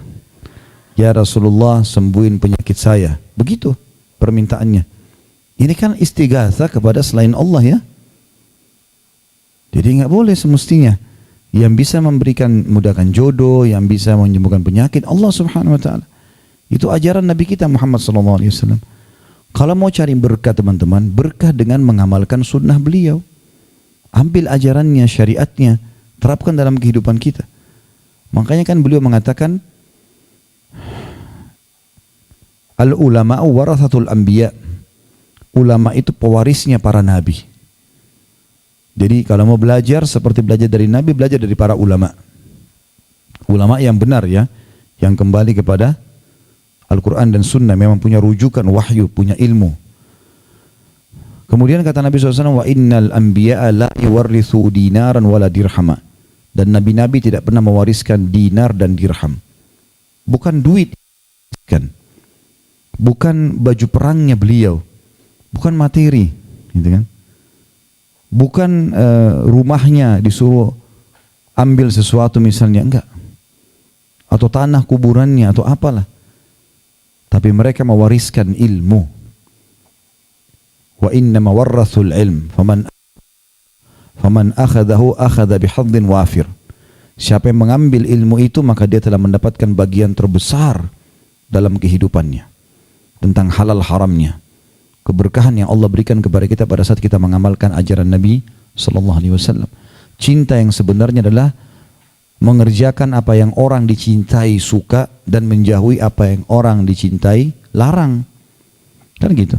ya Rasulullah sembuhin penyakit saya. Begitu permintaannya. Ini kan istighatsah kepada selain Allah ya. Jadi nggak boleh semestinya. Yang bisa memberikan mudahkan jodoh, yang bisa menyembuhkan penyakit, Allah Subhanahu Wa Taala. Itu ajaran Nabi kita Muhammad SAW. Kalau mau cari berkah teman-teman, berkah dengan mengamalkan sunnah beliau. Ambil ajarannya, syariatnya, terapkan dalam kehidupan kita. Makanya kan beliau mengatakan, al-ulama'u warathatul anbiya. Ulama itu pewarisnya para nabi. Jadi kalau mau belajar seperti belajar dari nabi, belajar dari para ulama. Ulama yang benar ya, yang kembali kepada Al-Quran dan Sunnah, memang punya rujukan wahyu, punya ilmu. Kemudian kata Nabi SAW, wa innal anbiya'a la yuwarrithu dinaran wala dirhama. Dan nabi-nabi tidak pernah mewariskan dinar dan dirham. Bukan duit, kan? Bukan baju perangnya beliau, bukan materi, gitu kan? Bukan rumahnya disuruh ambil sesuatu misalnya, enggak. Atau tanah kuburannya atau apalah. Tapi mereka mewariskan ilmu. Wa innama warrathul ilm faman akhadahu akhadha bihadzin wafir. Siapa yang mengambil ilmu itu maka dia telah mendapatkan bagian terbesar dalam kehidupannya. Tentang halal haramnya. Keberkahan yang Allah berikan kepada kita pada saat kita mengamalkan ajaran Nabi sallallahu alaihi wasallam. Cinta yang sebenarnya adalah mengerjakan apa yang orang dicintai suka dan menjauhi apa yang orang dicintai larang. Kan gitu.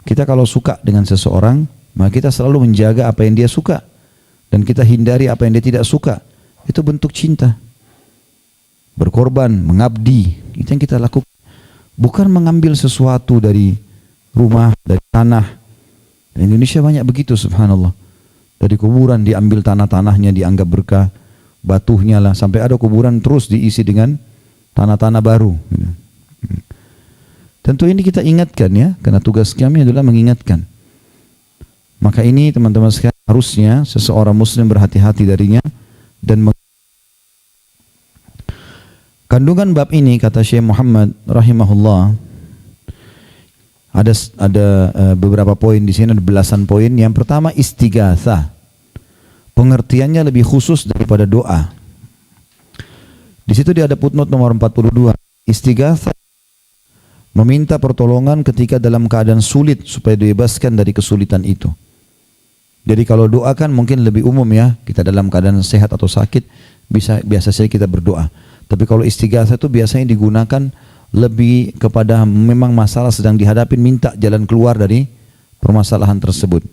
Kita kalau suka dengan seseorang, maka kita selalu menjaga apa yang dia suka dan kita hindari apa yang dia tidak suka. Itu bentuk cinta. Berkorban, mengabdi, itu yang kita lakukan. Bukan mengambil sesuatu dari rumah, dari tanah. Di Indonesia banyak begitu, subhanallah. Dari kuburan diambil tanah-tanahnya, dianggap berkah, batunya lah, sampai ada kuburan terus diisi dengan tanah-tanah baru. Tentu ini kita ingatkan ya, karena tugas kami adalah mengingatkan. Maka ini teman-teman sekalian, harusnya seseorang muslim berhati-hati darinya dan kandungan bab ini, kata Syekh Muhammad rahimahullah, ada beberapa poin di sini, ada belasan poin. Yang pertama, istighatsah. Pengertiannya lebih khusus daripada doa. Di situ dia ada footnote nomor 42. Istighatsah meminta pertolongan ketika dalam keadaan sulit supaya dibebaskan dari kesulitan itu. Jadi kalau doa kan mungkin lebih umum ya, kita dalam keadaan sehat atau sakit biasa saja kita berdoa. Tapi kalau istighatsah itu biasanya digunakan lebih kepada memang masalah sedang dihadapi, minta jalan keluar dari permasalahan tersebut.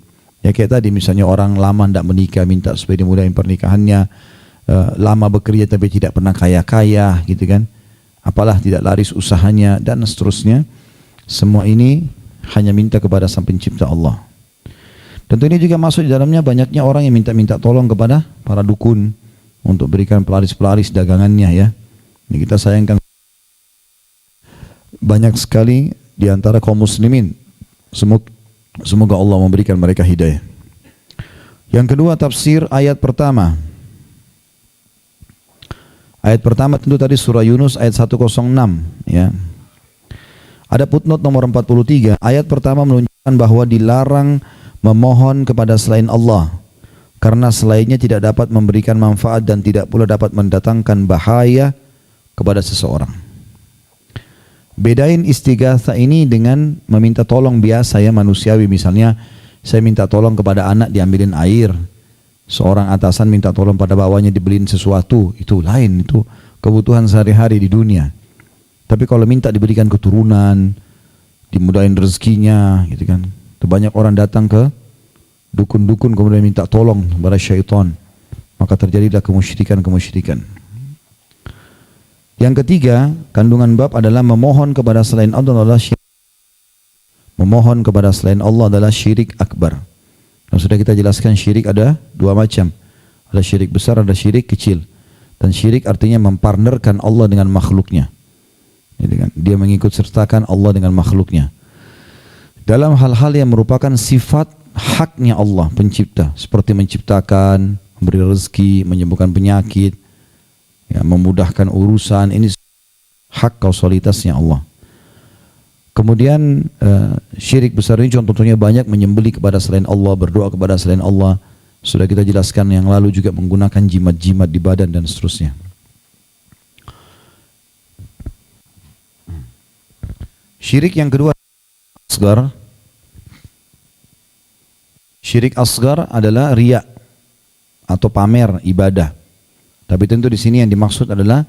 Ya kayak tadi misalnya orang lama tidak menikah, minta supaya dimudahkan pernikahannya, lama bekerja tapi tidak pernah kaya-kaya gitu kan. Apalah tidak laris usahanya dan seterusnya. Semua ini hanya minta kepada Sang Pencipta Allah. Tentu ini juga masuk di dalamnya banyaknya orang yang minta-minta tolong kepada para dukun untuk berikan pelaris-pelaris dagangannya ya. Ini kita sayangkan banyak sekali di antara kaum muslimin. Semoga Allah memberikan mereka hidayah. Yang kedua, tafsir ayat pertama. Ayat pertama tentu tadi surah Yunus ayat 106 ya. Ada footnote nomor 43. Ayat pertama menunjukkan bahwa dilarang memohon kepada selain Allah karena selainnya tidak dapat memberikan manfaat dan tidak pula dapat mendatangkan bahaya kepada seseorang. Bedain istighatsah ini dengan meminta tolong biasa ya, manusiawi. Misalnya saya minta tolong kepada anak diambilin air, seorang atasan minta tolong pada bawahnya dibeliin sesuatu, itu lain, itu kebutuhan sehari-hari di dunia. Tapi kalau minta diberikan keturunan, dimudahin rezekinya gitu kan. Banyak orang datang ke dukun-dukun kemudian minta tolong kepada syaitan, maka terjadilah kemusyrikan. Yang ketiga, kandungan bab adalah memohon kepada selain Allah adalah syirik. Memohon kepada selain Allah adalah syirik akbar. Dan sudah kita jelaskan syirik ada dua macam. Ada syirik besar, ada syirik kecil. Dan syirik artinya mempartnerkan Allah dengan makhluknya. Dia mengikut sertakan Allah dengan makhluknya. Dalam hal-hal yang merupakan sifat haknya Allah pencipta, seperti menciptakan, memberi rezeki, menyembuhkan penyakit, ya, memudahkan urusan, ini hak kausalitasnya Allah. Kemudian syirik besar ini contohnya banyak, menyembelih kepada selain Allah, berdoa kepada selain Allah. Sudah kita jelaskan yang lalu, juga menggunakan jimat-jimat di badan dan seterusnya. Syirik yang kedua, asgar. Syirik asgar adalah riya atau pamer ibadah. Tapi tentu di sini yang dimaksud adalah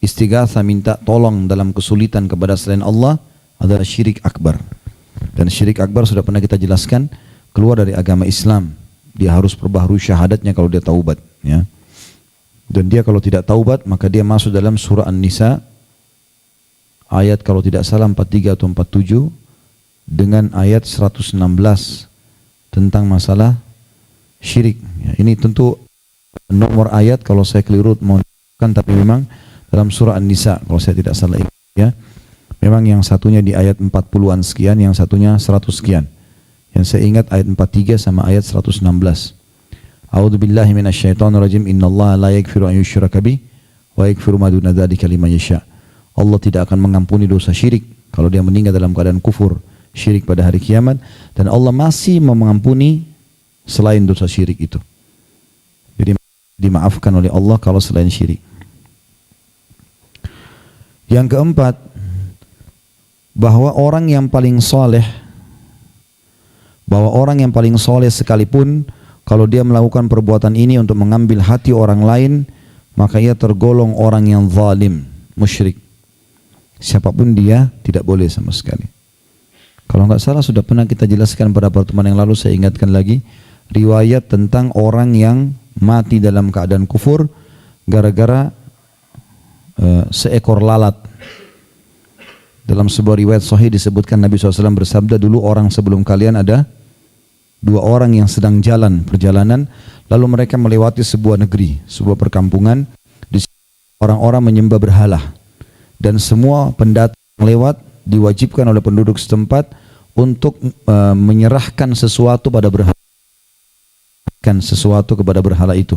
istighatsah, minta tolong dalam kesulitan kepada selain Allah, adalah syirik akbar. Dan syirik akbar sudah pernah kita jelaskan, keluar dari agama Islam. Dia harus perbaharui syahadatnya kalau dia taubat, ya. Dan dia kalau tidak taubat, maka dia masuk dalam surah An-Nisa ayat kalau tidak salah 43 atau 47 dengan ayat 116 tentang masalah syirik. Ya, ini tentu nomor ayat kalau saya keliru mohon kan, tapi memang dalam surah An-Nisa kalau saya tidak salah ya. Memang yang satunya di ayat 40-an sekian, yang satunya 100 sekian. Yang saya ingat ayat 43 sama ayat 116. A'udzubillahi minasyaitonirrajim. Innallaha la yaghfiru an yushraka bih wa yaghfiru ma duna dzalika liman yasha. Allah tidak akan mengampuni dosa syirik kalau dia meninggal dalam keadaan kufur syirik pada hari kiamat, dan Allah masih mengampuni selain dosa syirik itu. Jadi dimaafkan oleh Allah kalau selain syirik. Yang keempat, bahwa orang yang paling soleh sekalipun kalau dia melakukan perbuatan ini untuk mengambil hati orang lain, maka ia tergolong orang yang zalim, musyrik. Siapapun dia tidak boleh sama sekali. Kalau nggak salah sudah pernah kita jelaskan pada pertemuan yang lalu, saya ingatkan lagi riwayat tentang orang yang mati dalam keadaan kufur gara-gara seekor lalat. Dalam sebuah riwayat sahih disebutkan Nabi SAW bersabda, dulu orang sebelum kalian ada dua orang yang sedang jalan perjalanan, lalu mereka melewati sebuah negeri, sebuah perkampungan. Di situ orang-orang menyembah berhala, dan semua pendatang yang lewat diwajibkan oleh penduduk setempat untuk menyerahkan sesuatu pada berhala, sesuatu kepada berhala itu,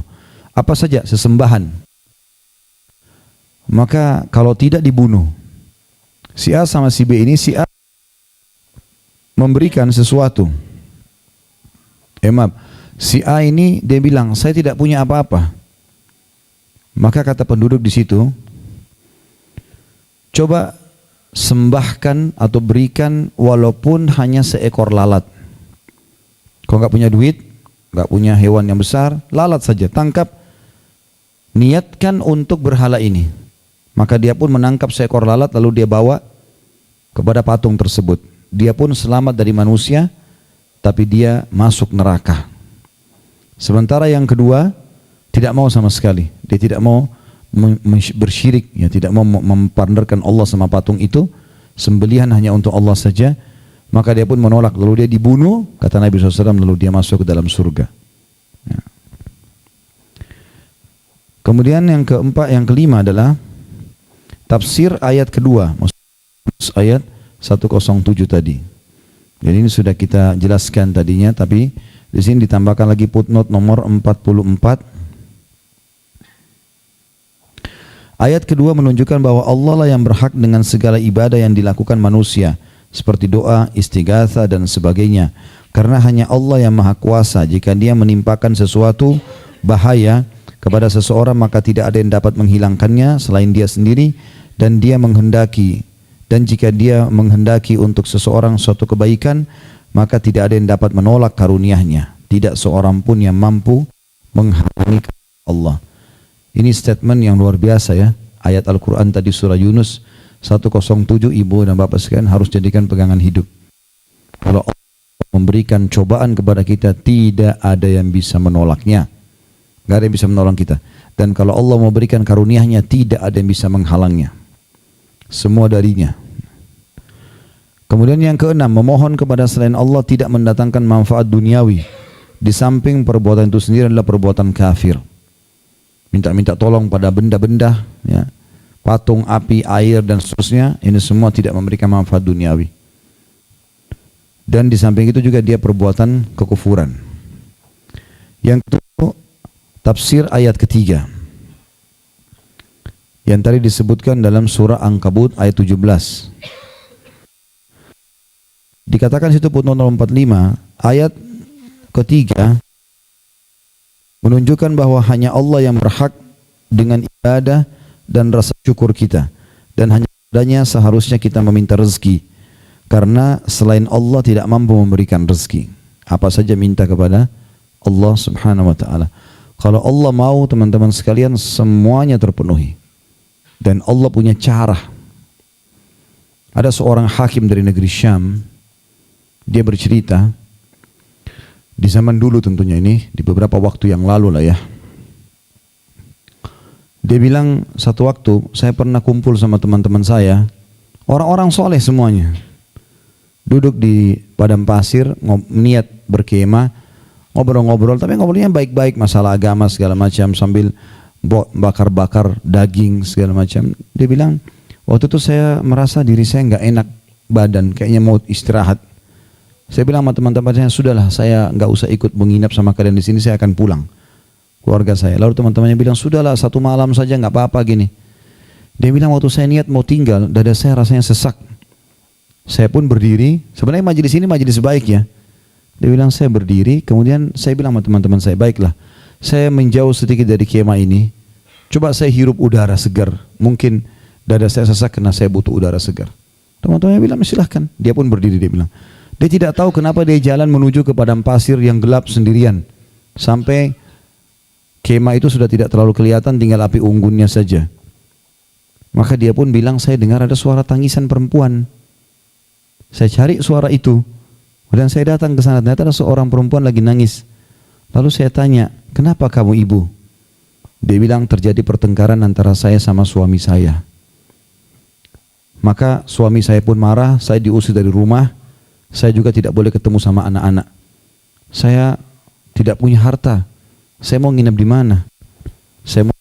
apa saja, sesembahan. Maka kalau tidak dibunuh, si A sama si B ini, si A memberikan sesuatu. Maaf, si A ini dia bilang, saya tidak punya apa-apa. Maka kata penduduk di situ, coba sembahkan atau berikan walaupun hanya seekor lalat. Kalau nggak punya duit, nggak punya hewan yang besar, lalat saja tangkap, niatkan untuk berhala ini. Maka dia pun menangkap seekor lalat lalu dia bawa kepada patung tersebut. Dia pun selamat dari manusia, tapi dia masuk neraka. Sementara yang kedua tidak mau sama sekali. Dia tidak mau bersyirik, ya, tidak mau mempartnerkan Allah sama patung itu, sembelihan hanya untuk Allah saja. Maka dia pun menolak, lalu dia dibunuh, kata Nabi SAW, lalu dia masuk ke dalam surga. Ya. Kemudian yang keempat, yang kelima adalah tafsir ayat kedua, ayat 107 tadi. Jadi ini sudah kita jelaskan tadinya, tapi di sini ditambahkan lagi footnote nomor 44. Ayat kedua menunjukkan bahwa Allah lah yang berhak dengan segala ibadah yang dilakukan manusia, seperti doa, istighatsah dan sebagainya. Karena hanya Allah yang maha kuasa. Jika dia menimpakan sesuatu bahaya kepada seseorang, maka tidak ada yang dapat menghilangkannya selain dia sendiri, dan dia menghendaki. Dan jika dia menghendaki untuk seseorang suatu kebaikan, maka tidak ada yang dapat menolak karunia-Nya. Tidak seorang pun yang mampu menghalangi Allah. Ini statement yang luar biasa ya. Ayat Al-Quran tadi surah Yunus 107, ibu dan bapak sekalian harus jadikan pegangan hidup. Kalau Allah memberikan cobaan kepada kita, tidak ada yang bisa menolaknya. Tidak ada yang bisa menolong kita. Dan kalau Allah memberikan karunia-Nya, tidak ada yang bisa menghalangnya. Semua darinya. Kemudian yang keenam, memohon kepada selain Allah tidak mendatangkan manfaat duniawi. Di samping perbuatan itu sendiri adalah perbuatan kafir. Minta-minta tolong pada benda-benda, ya, patung, api, air dan seterusnya, ini semua tidak memberikan manfaat duniawi. Dan di samping itu juga dia perbuatan kekufuran. Yang kedua, tafsir ayat ketiga yang tadi disebutkan dalam surah Ankabut ayat 17. Dikatakan situ footnote 45, ayat ketiga menunjukkan bahwa hanya Allah yang berhak dengan ibadah dan rasa syukur kita, dan hanya padanya seharusnya kita meminta rezeki, karena selain Allah tidak mampu memberikan rezeki. Apa saja minta kepada Allah Subhanahu wa taala. Kalau Allah mau, teman-teman sekalian, semuanya terpenuhi. Dan Allah punya cara. Ada seorang hakim dari negeri Syam, dia bercerita di zaman dulu, tentunya ini di beberapa waktu yang lalu lah ya. Dia bilang, satu waktu saya pernah kumpul sama teman-teman saya, orang-orang soleh semuanya, duduk di padang pasir, niat berkemah. ngobrol-ngobrol, tapi ngobrolnya baik-baik, masalah agama segala macam, sambil bakar-bakar daging segala macam. Dia bilang, waktu itu saya merasa diri saya nggak enak badan, kayaknya mau istirahat. Saya bilang sama teman-temannya, sudahlah, saya nggak usah ikut menginap sama kalian di sini, saya akan pulang, keluarga saya. Lalu teman-temannya bilang, sudahlah, 1 malam saja nggak apa-apa gini. Dia bilang, waktu saya niat mau tinggal, dada saya rasanya sesak. Saya pun berdiri, sebenarnya majelis ini majelis baik ya. Dia bilang, saya berdiri, kemudian saya bilang sama teman-teman saya, baiklah, saya menjauh sedikit dari kemah ini, coba saya hirup udara segar, mungkin dada saya sesak karena saya butuh udara segar. Teman-temannya bilang, silahkan. Dia pun berdiri, dia bilang. Dia tidak tahu kenapa dia jalan menuju ke padang pasir yang gelap sendirian. Sampai kemah itu sudah tidak terlalu kelihatan, tinggal api unggunnya saja. Maka dia pun bilang, saya dengar ada suara tangisan perempuan. Saya cari suara itu, dan saya datang ke sana, ternyata ada seorang perempuan lagi nangis. Lalu saya tanya, kenapa kamu ibu? Dia bilang, terjadi pertengkaran antara saya sama suami saya. Maka suami saya pun marah, saya diusir dari rumah, saya juga tidak boleh ketemu sama anak-anak. Saya tidak punya harta, saya mau nginep di mana? Saya mau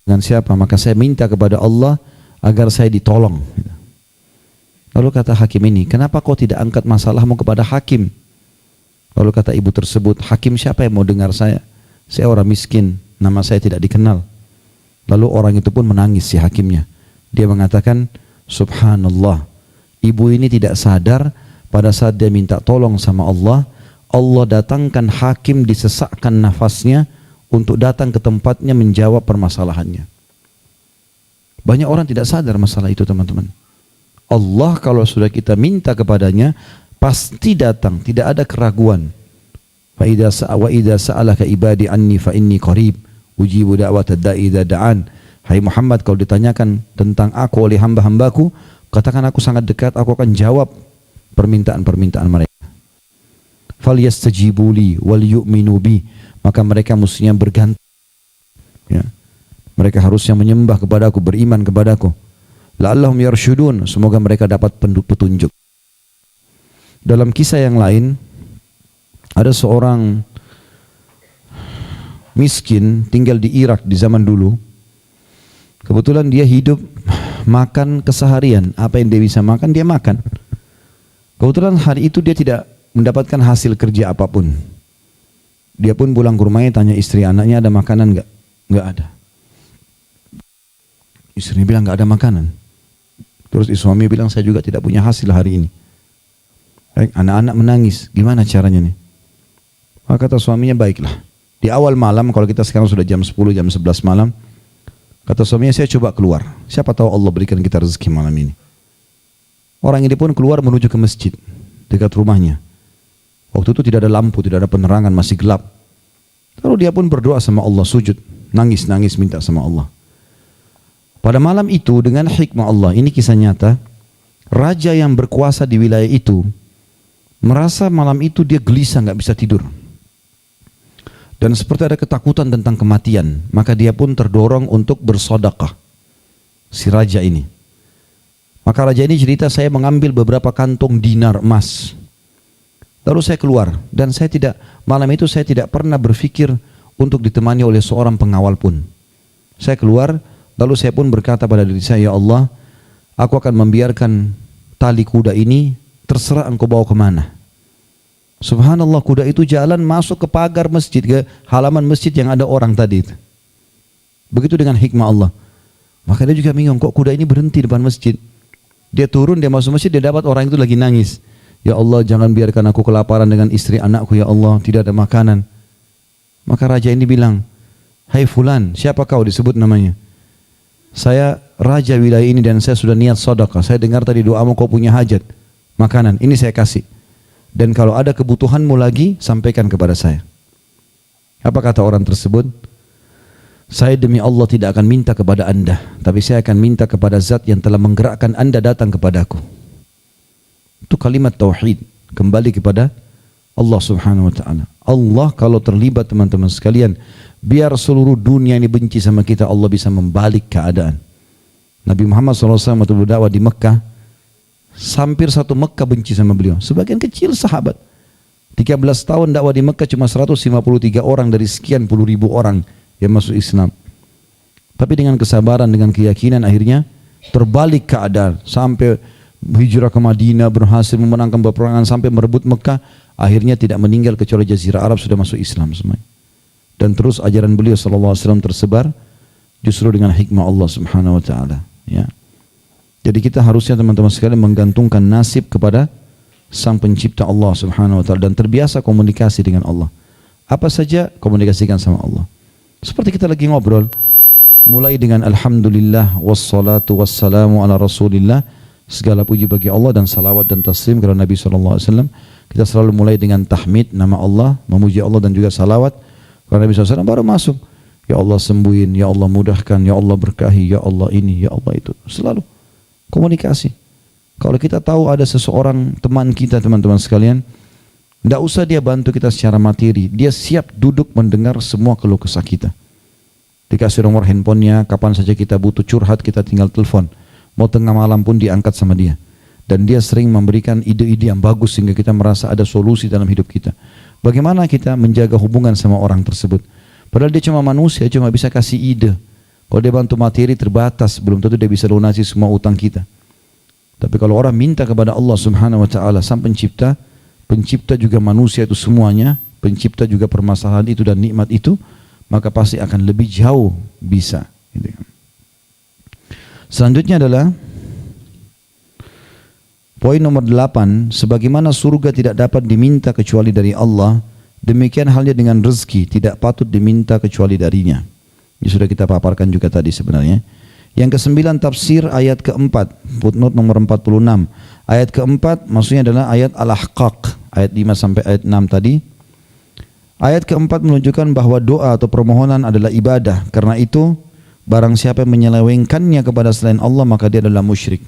dengan siapa? Maka saya minta kepada Allah agar saya ditolong. Lalu kata hakim ini, kenapa kau tidak angkat masalahmu kepada hakim? Lalu kata ibu tersebut, hakim siapa yang mau dengar saya? Saya orang miskin, nama saya tidak dikenal. Lalu orang itu pun menangis, si hakimnya. Dia mengatakan, subhanallah, ibu ini tidak sadar pada saat dia minta tolong sama Allah, Allah datangkan hakim disesakkan nafasnya untuk datang ke tempatnya menjawab permasalahannya. Banyak orang tidak sadar masalah itu, teman-teman. Allah kalau sudah kita minta kepadanya, pasti datang, tidak ada keraguan. Wa idza sa'alaka ibadi anni fa inni qarib ujibu da'watad da'i idza da'an. Hai Muhammad, kalau ditanyakan tentang aku oleh hamba-hambaku, katakan aku sangat dekat, aku akan jawab permintaan-permintaan mereka. Falyastajibu li wal yu'minu bi, maka mereka mestinya bergantung. Ya. Mereka harusnya menyembah kepadaku, beriman kepadaku. La'allahum yarsyudun, semoga mereka dapat petunjuk. Dalam kisah yang lain, ada seorang miskin tinggal di Irak di zaman dulu. Kebetulan dia hidup makan keseharian, apa yang dia bisa makan dia makan. Kebetulan hari itu dia tidak mendapatkan hasil kerja apapun. Dia pun pulang ke rumahnya, tanya istri anaknya, ada makanan enggak? Enggak ada. Istrinya bilang enggak ada makanan. Terus suami bilang, saya juga tidak punya hasil hari ini. Anak-anak menangis, gimana caranya nih? Maka kata suaminya, baiklah. Di awal malam, kalau kita sekarang sudah jam 10, jam 11 malam, kata suaminya, saya coba keluar. Siapa tahu Allah berikan kita rezeki malam ini. Orang ini pun keluar menuju ke masjid, dekat rumahnya. Waktu itu tidak ada lampu, tidak ada penerangan, masih gelap. Lalu dia pun berdoa sama Allah, sujud, nangis-nangis minta sama Allah. Pada malam itu dengan hikmah Allah, ini kisah nyata, raja yang berkuasa di wilayah itu merasa malam itu dia gelisah, nggak bisa tidur. Dan seperti ada ketakutan tentang kematian, maka dia pun terdorong untuk bersedekah. Si raja ini. Maka raja ini cerita, saya mengambil beberapa kantong dinar emas. Lalu saya keluar, dan malam itu saya tidak pernah berpikir untuk ditemani oleh seorang pengawal pun. Saya keluar, lalu saya pun berkata pada diri saya, ya Allah, aku akan membiarkan tali kuda ini, terserah engkau bawa kemana. Subhanallah, kuda itu jalan masuk ke pagar masjid, ke halaman masjid yang ada orang tadi itu. Begitu dengan hikmah Allah. Maka dia juga bingung, kok kuda ini berhenti depan masjid. Dia turun, dia masuk masjid, dia dapat orang itu lagi nangis. Ya Allah, jangan biarkan aku kelaparan dengan istri anakku, ya Allah, tidak ada makanan. Maka raja ini bilang, hai fulan, siapa kau, disebut namanya. Saya raja wilayah ini dan saya sudah niat sedekah. Saya dengar tadi doamu, kau punya hajat, makanan, ini saya kasih. Dan kalau ada kebutuhanmu lagi, sampaikan kepada saya. Apa kata orang tersebut? Saya demi Allah tidak akan minta kepada anda, tapi saya akan minta kepada zat yang telah menggerakkan anda datang kepadaku. Itu kalimat tauhid, kembali kepada Allah subhanahu wa ta'ala. Allah kalau terlibat, teman-teman sekalian, biar seluruh dunia ini benci sama kita, Allah bisa membalik keadaan. Nabi Muhammad SAW waktu berdakwah di Mekah, hampir satu Mekah benci sama beliau. Sebagian kecil sahabat. 13 tahun dakwah di Mekah cuma 153 orang dari sekian puluh ribu orang yang masuk Islam. Tapi dengan kesabaran, dengan keyakinan akhirnya terbalik keadaan. Sampai hijrah ke Madinah, berhasil memenangkan peperangan sampai merebut Mekah. Akhirnya tidak meninggal kecuali Jazirah Arab sudah masuk Islam semuanya. Dan terus ajaran beliau SAW tersebar justru dengan hikmah Allah Subhanahu Wa Taala. Ya. Jadi kita harusnya teman-teman sekalian menggantungkan nasib kepada Sang Pencipta Allah Subhanahu Wa Taala dan terbiasa komunikasi dengan Allah. Apa saja komunikasikan sama Allah. Seperti kita lagi ngobrol, mulai dengan Alhamdulillah wassalatu wassalamu ala Rasulillah, segala puji bagi Allah dan salawat dan taslim kepada Nabi SAW. Kita selalu mulai dengan tahmid nama Allah, memuji Allah dan juga salawat kepada Nabi SAW, baru masuk. Ya Allah sembuhin, Ya Allah mudahkan, Ya Allah berkahi, Ya Allah ini, Ya Allah itu. Selalu komunikasi. Kalau kita tahu ada seseorang teman kita, teman-teman sekalian, tidak usah dia bantu kita secara materi, dia siap duduk mendengar semua keluh kesah kita. Dikasih nomor handphonenya, kapan saja kita butuh curhat kita tinggal telepon. Mau tengah malam pun diangkat sama dia. Dan dia sering memberikan ide-ide yang bagus sehingga kita merasa ada solusi dalam hidup kita. Bagaimana kita menjaga hubungan sama orang tersebut? Padahal dia cuma manusia, cuma bisa kasih ide. Kalau dia bantu materi terbatas, belum tentu dia bisa lunasi semua utang kita. Tapi kalau orang minta kepada Allah Subhanahu Wa Taala, Sang Pencipta, pencipta juga manusia itu semuanya, pencipta juga permasalahan itu dan nikmat itu, maka pasti akan lebih jauh bisa. Selanjutnya adalah poin nomor 8, sebagaimana surga tidak dapat diminta kecuali dari Allah, demikian halnya dengan rezeki tidak patut diminta kecuali darinya. Ini sudah kita paparkan juga tadi sebenarnya. Yang ke-9 tafsir ayat ke-4, footnote nomor 46. Ayat ke-4 maksudnya adalah ayat Al-Ahqaq, ayat 5 sampai ayat 6 tadi. Ayat ke-4 menunjukkan bahwa doa atau permohonan adalah ibadah. Karena itu, barang siapa yang menyelewengkannya kepada selain Allah, maka dia adalah musyrik.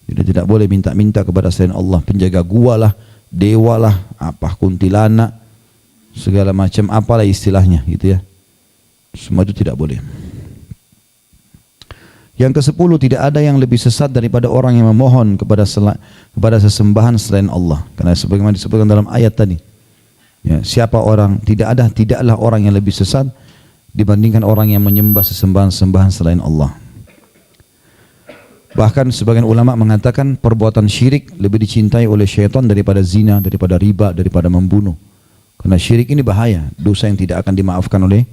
Jadi tidak boleh minta-minta kepada selain Allah. Penjaga gua lah, dewa lah, apa kuntilanak, segala macam apalah istilahnya gitu ya. Semua itu tidak boleh. Yang ke-10, tidak ada yang lebih sesat daripada orang yang memohon kepada sesembahan selain Allah. Karena sebagaimana disebutkan dalam ayat tadi. Ya, siapa orang, tidaklah orang yang lebih sesat dibandingkan orang yang menyembah sesembahan-sembahan selain Allah. Bahkan sebagian ulama mengatakan perbuatan syirik lebih dicintai oleh syaitan daripada zina, daripada riba, daripada membunuh. Karena syirik ini bahaya, dosa yang tidak akan dimaafkan oleh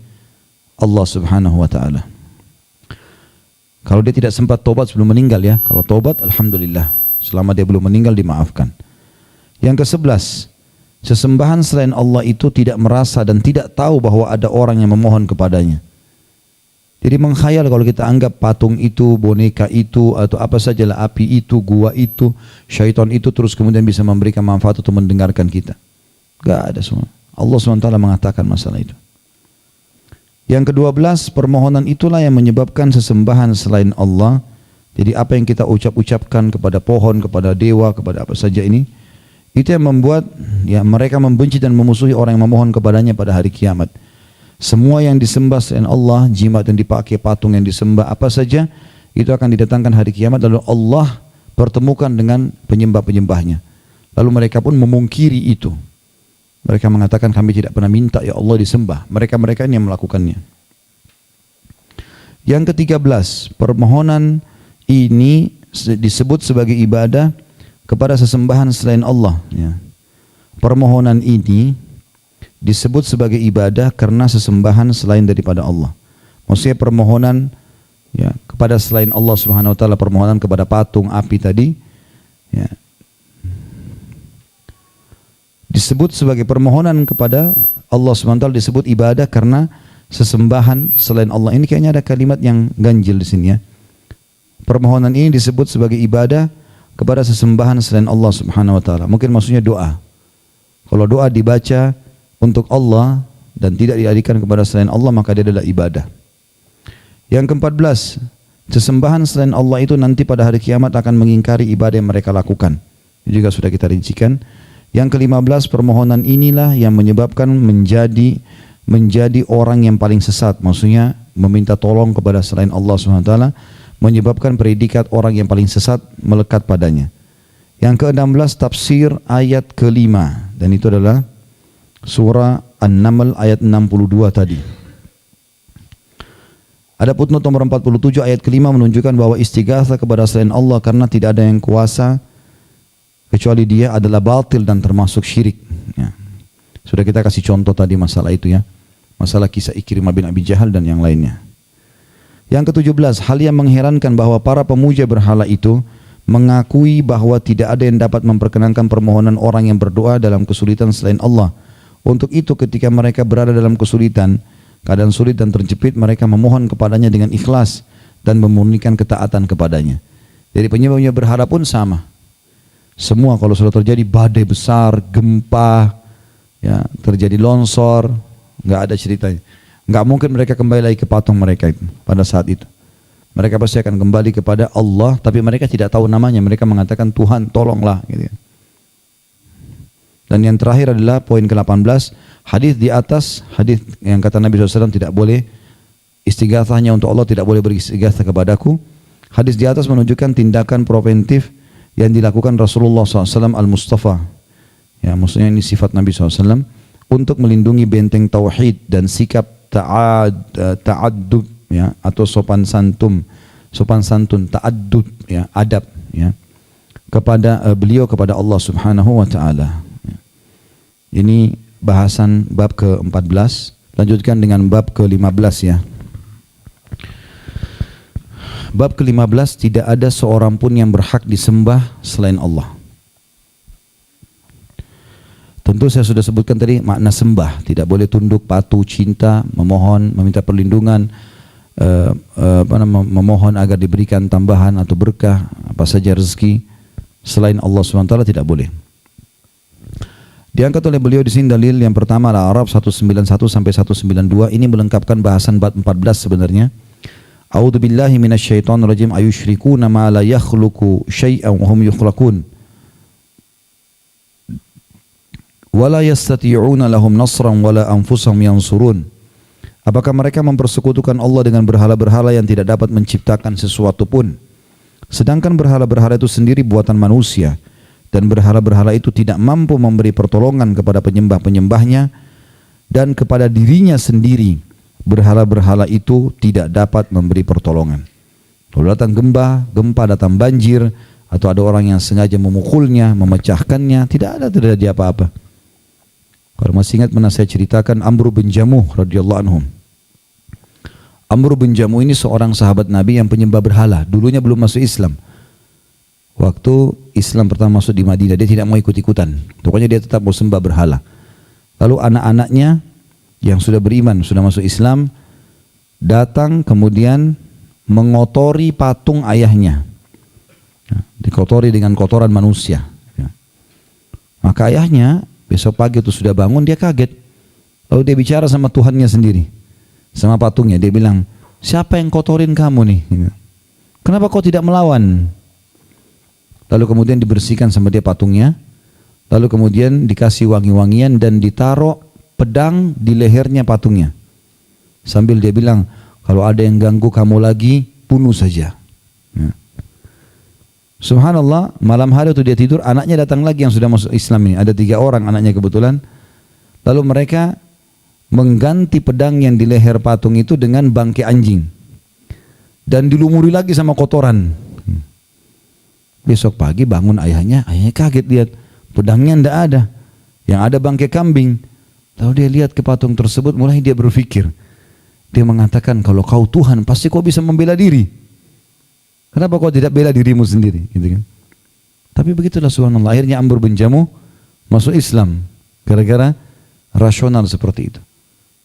Allah Subhanahu Wa Taala. Kalau dia tidak sempat tobat sebelum meninggal ya, kalau tobat alhamdulillah, selama dia belum meninggal dimaafkan. Yang ke-11, sesembahan selain Allah itu tidak merasa dan tidak tahu bahwa ada orang yang memohon kepadanya. Jadi mengkhayal kalau kita anggap patung itu, boneka itu, atau apa sajalah, api itu, gua itu, syaitan itu terus kemudian bisa memberikan manfaat untuk mendengarkan kita. Gak ada semua. Allah SWT mengatakan masalah itu. Yang ke-12, permohonan itulah yang menyebabkan sesembahan selain Allah. Jadi apa yang kita ucapkan kepada pohon, kepada dewa, kepada apa saja ini, itu yang membuat ya mereka membenci dan memusuhi orang yang memohon kepadanya pada hari kiamat. Semua yang disembah selain Allah, jimat yang dipakai, patung yang disembah, apa saja, itu akan didatangkan hari kiamat, lalu Allah pertemukan dengan penyembah-penyembahnya. Lalu mereka pun memungkiri itu. Mereka mengatakan kami tidak pernah minta ya Allah disembah. Mereka-mereka ini yang melakukannya. Yang ke-13, permohonan ini disebut sebagai ibadah kepada sesembahan selain Allah. Ya. Permohonan ini disebut sebagai ibadah karena sesembahan selain daripada Allah. Maksudnya permohonan ya, kepada selain Allah Subhanahu Wa Taala, permohonan kepada patung, api tadi, ya, disebut sebagai permohonan kepada Allah SWT, disebut ibadah karena sesembahan selain Allah. Ini kayaknya ada kalimat yang ganjil di sini ya. Permohonan ini disebut sebagai ibadah kepada sesembahan selain Allah Subhanahu Wa Taala. Mungkin maksudnya doa. Kalau doa dibaca untuk Allah dan tidak dialihkan kepada selain Allah, maka dia adalah ibadah. Yang ke-14, sesembahan selain Allah itu nanti pada hari kiamat akan mengingkari ibadah yang mereka lakukan. Ini juga sudah kita rincikan. Yang ke-15, permohonan inilah yang menyebabkan menjadi orang yang paling sesat. Maksudnya meminta tolong kepada selain Allah SWT menyebabkan predikat orang yang paling sesat melekat padanya. Yang ke-16 tafsir ayat ke-5, dan itu adalah surah An-Naml ayat 62 tadi. Ada footnote nomor 47 ayat ke-5 menunjukkan bahwa istighatsah kepada selain Allah karena tidak ada yang kuasa kecuali Dia adalah batil dan termasuk syirik. Ya. Sudah kita kasih contoh tadi masalah itu ya. Masalah kisah Ikrimah bin Abi Jahal dan yang lainnya. Yang ke-17, hal yang mengherankan bahwa para pemuja berhala itu mengakui bahwa tidak ada yang dapat memperkenankan permohonan orang yang berdoa dalam kesulitan selain Allah. Untuk itu ketika mereka berada dalam kesulitan, keadaan sulit dan terjepit, mereka memohon kepadanya dengan ikhlas dan memurnikan ketaatan kepadanya. Jadi penyembah berhala pun sama. Semua kalau sudah terjadi badai besar, gempa, ya, terjadi longsor, nggak ada ceritanya. Nggak mungkin mereka kembali lagi ke patung mereka itu pada saat itu. Mereka pasti akan kembali kepada Allah, tapi mereka tidak tahu namanya. Mereka mengatakan Tuhan tolonglah. Gitu. Dan yang terakhir adalah poin ke-18, hadis di atas, hadis yang kata Nabi SAW tidak boleh istighatsahnya untuk Allah, tidak boleh beristighatsah kepadaku. Hadis di atas menunjukkan tindakan preventif yang dilakukan Rasulullah SAW Al-Mustafa. Ya, maksudnya ini sifat Nabi SAW untuk melindungi benteng tauhid dan sikap ta'addud ya, atau sopan santun, ta'addud ya, adab ya, kepada beliau kepada Allah Subhanahu wa taala. Ini bahasan bab ke-14, lanjutkan dengan bab ke-15 ya. Bab ke-15, tidak ada seorang pun yang berhak disembah selain Allah. Tentu saya sudah sebutkan tadi makna sembah, tidak boleh tunduk, patuh, cinta, memohon, meminta perlindungan, memohon agar diberikan tambahan atau berkah, apa saja rezeki selain Allah SWT tidak boleh. Diangkat oleh beliau di sini dalil yang pertama adalah Araf 191 sampai 192. Ini melengkapkan bahasan bab 14 sebenarnya. A'udzu billahi minasyaitonir rajim, ayusyrikuna ma la yakhluqu syai'an wa hum yukhlaqun. Wala yastati'una lahum nasran wala anfusahum yansurun. Apakah mereka mempersekutukan Allah dengan berhala-berhala yang tidak dapat menciptakan sesuatu pun? Sedangkan berhala-berhala itu sendiri buatan manusia. Dan berhala-berhala itu tidak mampu memberi pertolongan kepada penyembah-penyembahnya, dan kepada dirinya sendiri berhala-berhala itu tidak dapat memberi pertolongan. Kalau datang gempa, datang banjir, atau ada orang yang sengaja memukulnya, memecahkannya, tidak ada terjadi apa-apa. Kalau masih ingat pernah saya ceritakan Amr bin Jamuh radhiyallahu anhum. Amr bin Jamuh ini seorang sahabat Nabi yang penyembah berhala. Dulunya belum masuk Islam. Waktu Islam pertama masuk di Madinah, dia tidak mau ikut-ikutan. Pokoknya dia tetap mau sembah berhala. Lalu anak-anaknya yang sudah beriman, sudah masuk Islam, datang kemudian mengotori patung ayahnya. Dikotori dengan kotoran manusia. Maka ayahnya besok pagi itu sudah bangun, dia kaget. Lalu dia bicara sama Tuhannya sendiri, sama patungnya. Dia bilang, siapa yang kotorin kamu nih? Kenapa kau tidak melawan? Lalu kemudian dibersihkan sama dia patungnya. Lalu kemudian dikasih wangi-wangian dan ditaruh pedang di lehernya patungnya. Sambil dia bilang, kalau ada yang ganggu kamu lagi, bunuh saja. Ya. Subhanallah, malam hari itu dia tidur, anaknya datang lagi yang sudah masuk Islam ini. Ada 3 orang anaknya kebetulan. Lalu mereka mengganti pedang yang di leher patung itu dengan bangkai anjing. Dan dilumuri lagi sama kotoran. Besok pagi bangun ayahnya kaget lihat pedangnya tidak ada, yang ada bangkai kambing. Lalu dia lihat ke patung tersebut, mulai dia berpikir, dia mengatakan, kalau kau Tuhan pasti kau bisa membela diri. Kenapa kau tidak bela dirimu sendiri? Gitu kan? Tapi begitulah subhanallah, akhirnya Amr bin Jamuh masuk Islam gara-gara rasional seperti itu.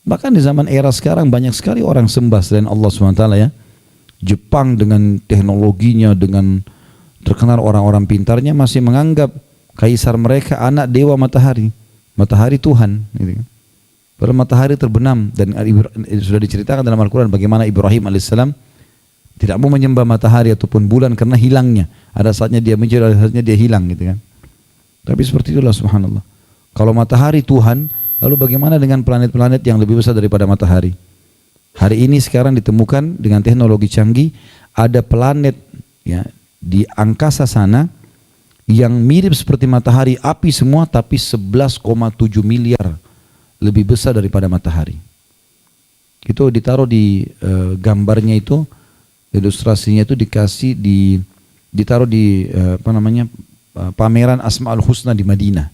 Bahkan di zaman era sekarang banyak sekali orang sembah selain Allah SWT ya. Jepang dengan teknologinya, dengan terkenal orang-orang pintarnya, masih menganggap kaisar mereka anak dewa matahari, matahari Tuhan. Gitu. Padahal matahari terbenam, dan sudah diceritakan dalam Al-Quran bagaimana Ibrahim alaihissalam tidak mau menyembah matahari ataupun bulan karena hilangnya. Ada saatnya dia muncul, ada saatnya dia hilang, gitu kan. Tapi seperti itulah subhanallah. Kalau matahari Tuhan, lalu bagaimana dengan planet-planet yang lebih besar daripada matahari? Hari ini sekarang ditemukan dengan teknologi canggih, ada planet ya di angkasa sana yang mirip seperti matahari, api semua, tapi 11,7 miliar lebih besar daripada matahari. Itu ditaruh di gambarnya itu, ilustrasinya itu ditaruh di pameran Asmaul Husna di Madinah.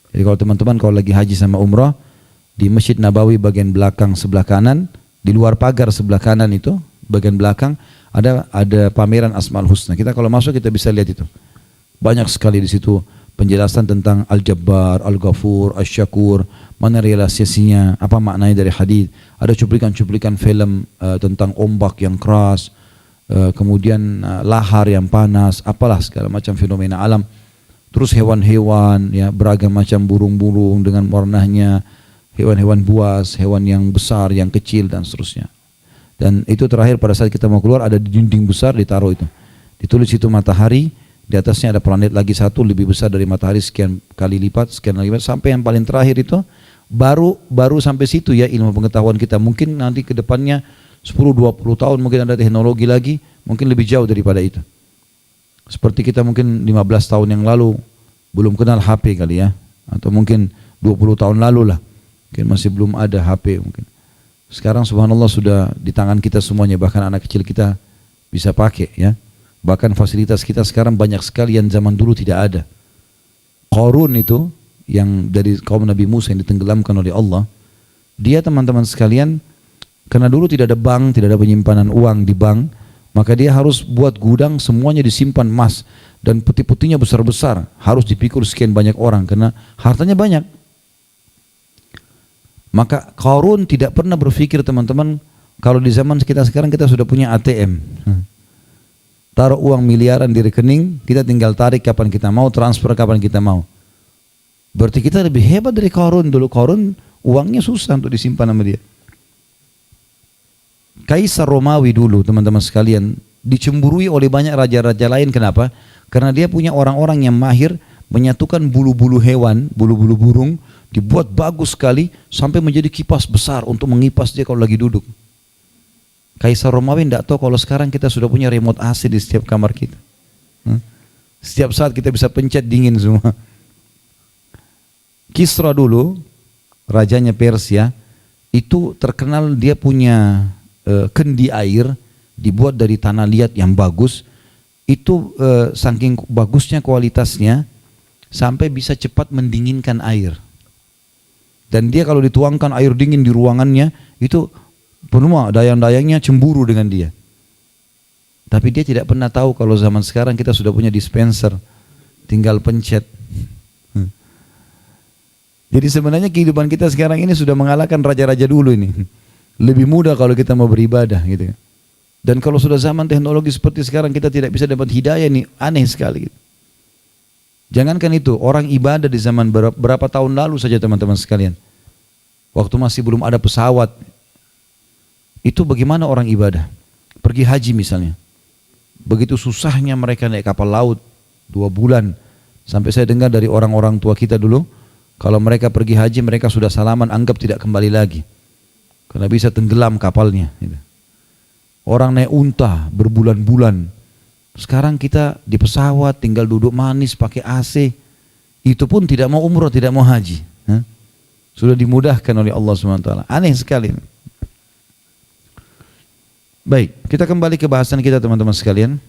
Jadi kalau teman-teman kalau lagi haji sama umrah, di Masjid Nabawi bagian belakang sebelah kanan, di luar pagar sebelah kanan itu, bagian belakang ada pameran Asmaul Husna. Kita kalau masuk kita bisa lihat itu. Banyak sekali di situ penjelasan tentang Al-Jabbar, Al-Ghafur, Asy-Syakur, mana realisasinya, apa maknanya dari hadis. Ada cuplikan-cuplikan film tentang ombak yang keras, kemudian lahar yang panas, apalah segala macam fenomena alam. Terus hewan-hewan, ya beragam macam burung-burung dengan warnanya, hewan-hewan buas, hewan yang besar, yang kecil dan seterusnya. Dan itu terakhir pada saat kita mau keluar ada di dinding besar ditaruh itu. Ditulis itu matahari, di atasnya ada planet lagi satu lebih besar dari matahari sekian kali lipat, sampai yang paling terakhir itu baru sampai situ ya ilmu pengetahuan kita. Mungkin nanti ke depannya 10-20 tahun mungkin ada teknologi lagi, mungkin lebih jauh daripada itu. Seperti kita mungkin 15 tahun yang lalu belum kenal HP kali ya, atau mungkin 20 tahun lalu lah. Mungkin masih belum ada HP mungkin. Sekarang subhanallah sudah di tangan kita semuanya, bahkan anak kecil kita bisa pakai ya. Bahkan fasilitas kita sekarang banyak sekali yang zaman dulu tidak ada. Qarun itu yang dari kaum Nabi Musa yang ditenggelamkan oleh Allah, dia teman-teman sekalian, karena dulu tidak ada bank, tidak ada penyimpanan uang di bank, maka dia harus buat gudang semuanya disimpan emas dan peti-petinya besar-besar, harus dipikul sekian banyak orang karena hartanya banyak. Maka Qarun tidak pernah berpikir teman-teman, kalau di zaman kita sekarang kita sudah punya ATM. Taruh uang miliaran di rekening, kita tinggal tarik kapan kita mau, transfer kapan kita mau. Berarti kita lebih hebat dari Qarun. Dulu Qarun uangnya susah untuk disimpan sama dia. Kaisar Romawi dulu teman-teman sekalian dicemburui oleh banyak raja-raja lain. Kenapa? Karena dia punya orang-orang yang mahir menyatukan bulu-bulu hewan, bulu-bulu burung, dibuat bagus sekali sampai menjadi kipas besar untuk mengipas dia kalau lagi duduk. Kaisar Romawi tidak tahu kalau sekarang kita sudah punya remote AC di setiap kamar kita. Setiap saat kita bisa pencet dingin semua. Kisra dulu, rajanya Persia, itu terkenal dia punya kendi air dibuat dari tanah liat yang bagus. Itu saking bagusnya kualitasnya sampai bisa cepat mendinginkan air. Dan dia kalau dituangkan air dingin di ruangannya itu semua dayang-dayangnya cemburu dengan dia. Tapi dia tidak pernah tahu kalau zaman sekarang kita sudah punya dispenser, tinggal pencet. Jadi sebenarnya kehidupan kita sekarang ini sudah mengalahkan raja-raja dulu ini. Lebih mudah kalau kita mau beribadah gitu. Dan kalau sudah zaman teknologi seperti sekarang kita tidak bisa dapat hidayah nih, aneh sekali. Jangankan itu, orang ibadah di zaman berapa tahun lalu saja teman-teman sekalian. Waktu masih belum ada pesawat, itu bagaimana orang ibadah? Pergi haji misalnya. Begitu susahnya mereka naik kapal laut 2 bulan. Sampai saya dengar dari orang-orang tua kita dulu, kalau mereka pergi haji mereka sudah salaman anggap tidak kembali lagi. Karena bisa tenggelam kapalnya. Orang naik unta berbulan-bulan. Sekarang kita di pesawat tinggal duduk manis pakai AC. Itu pun tidak mau umrah, tidak mau haji. Sudah dimudahkan oleh Allah SWT. Aneh sekali. Baik, kita kembali ke bahasan kita teman-teman sekalian.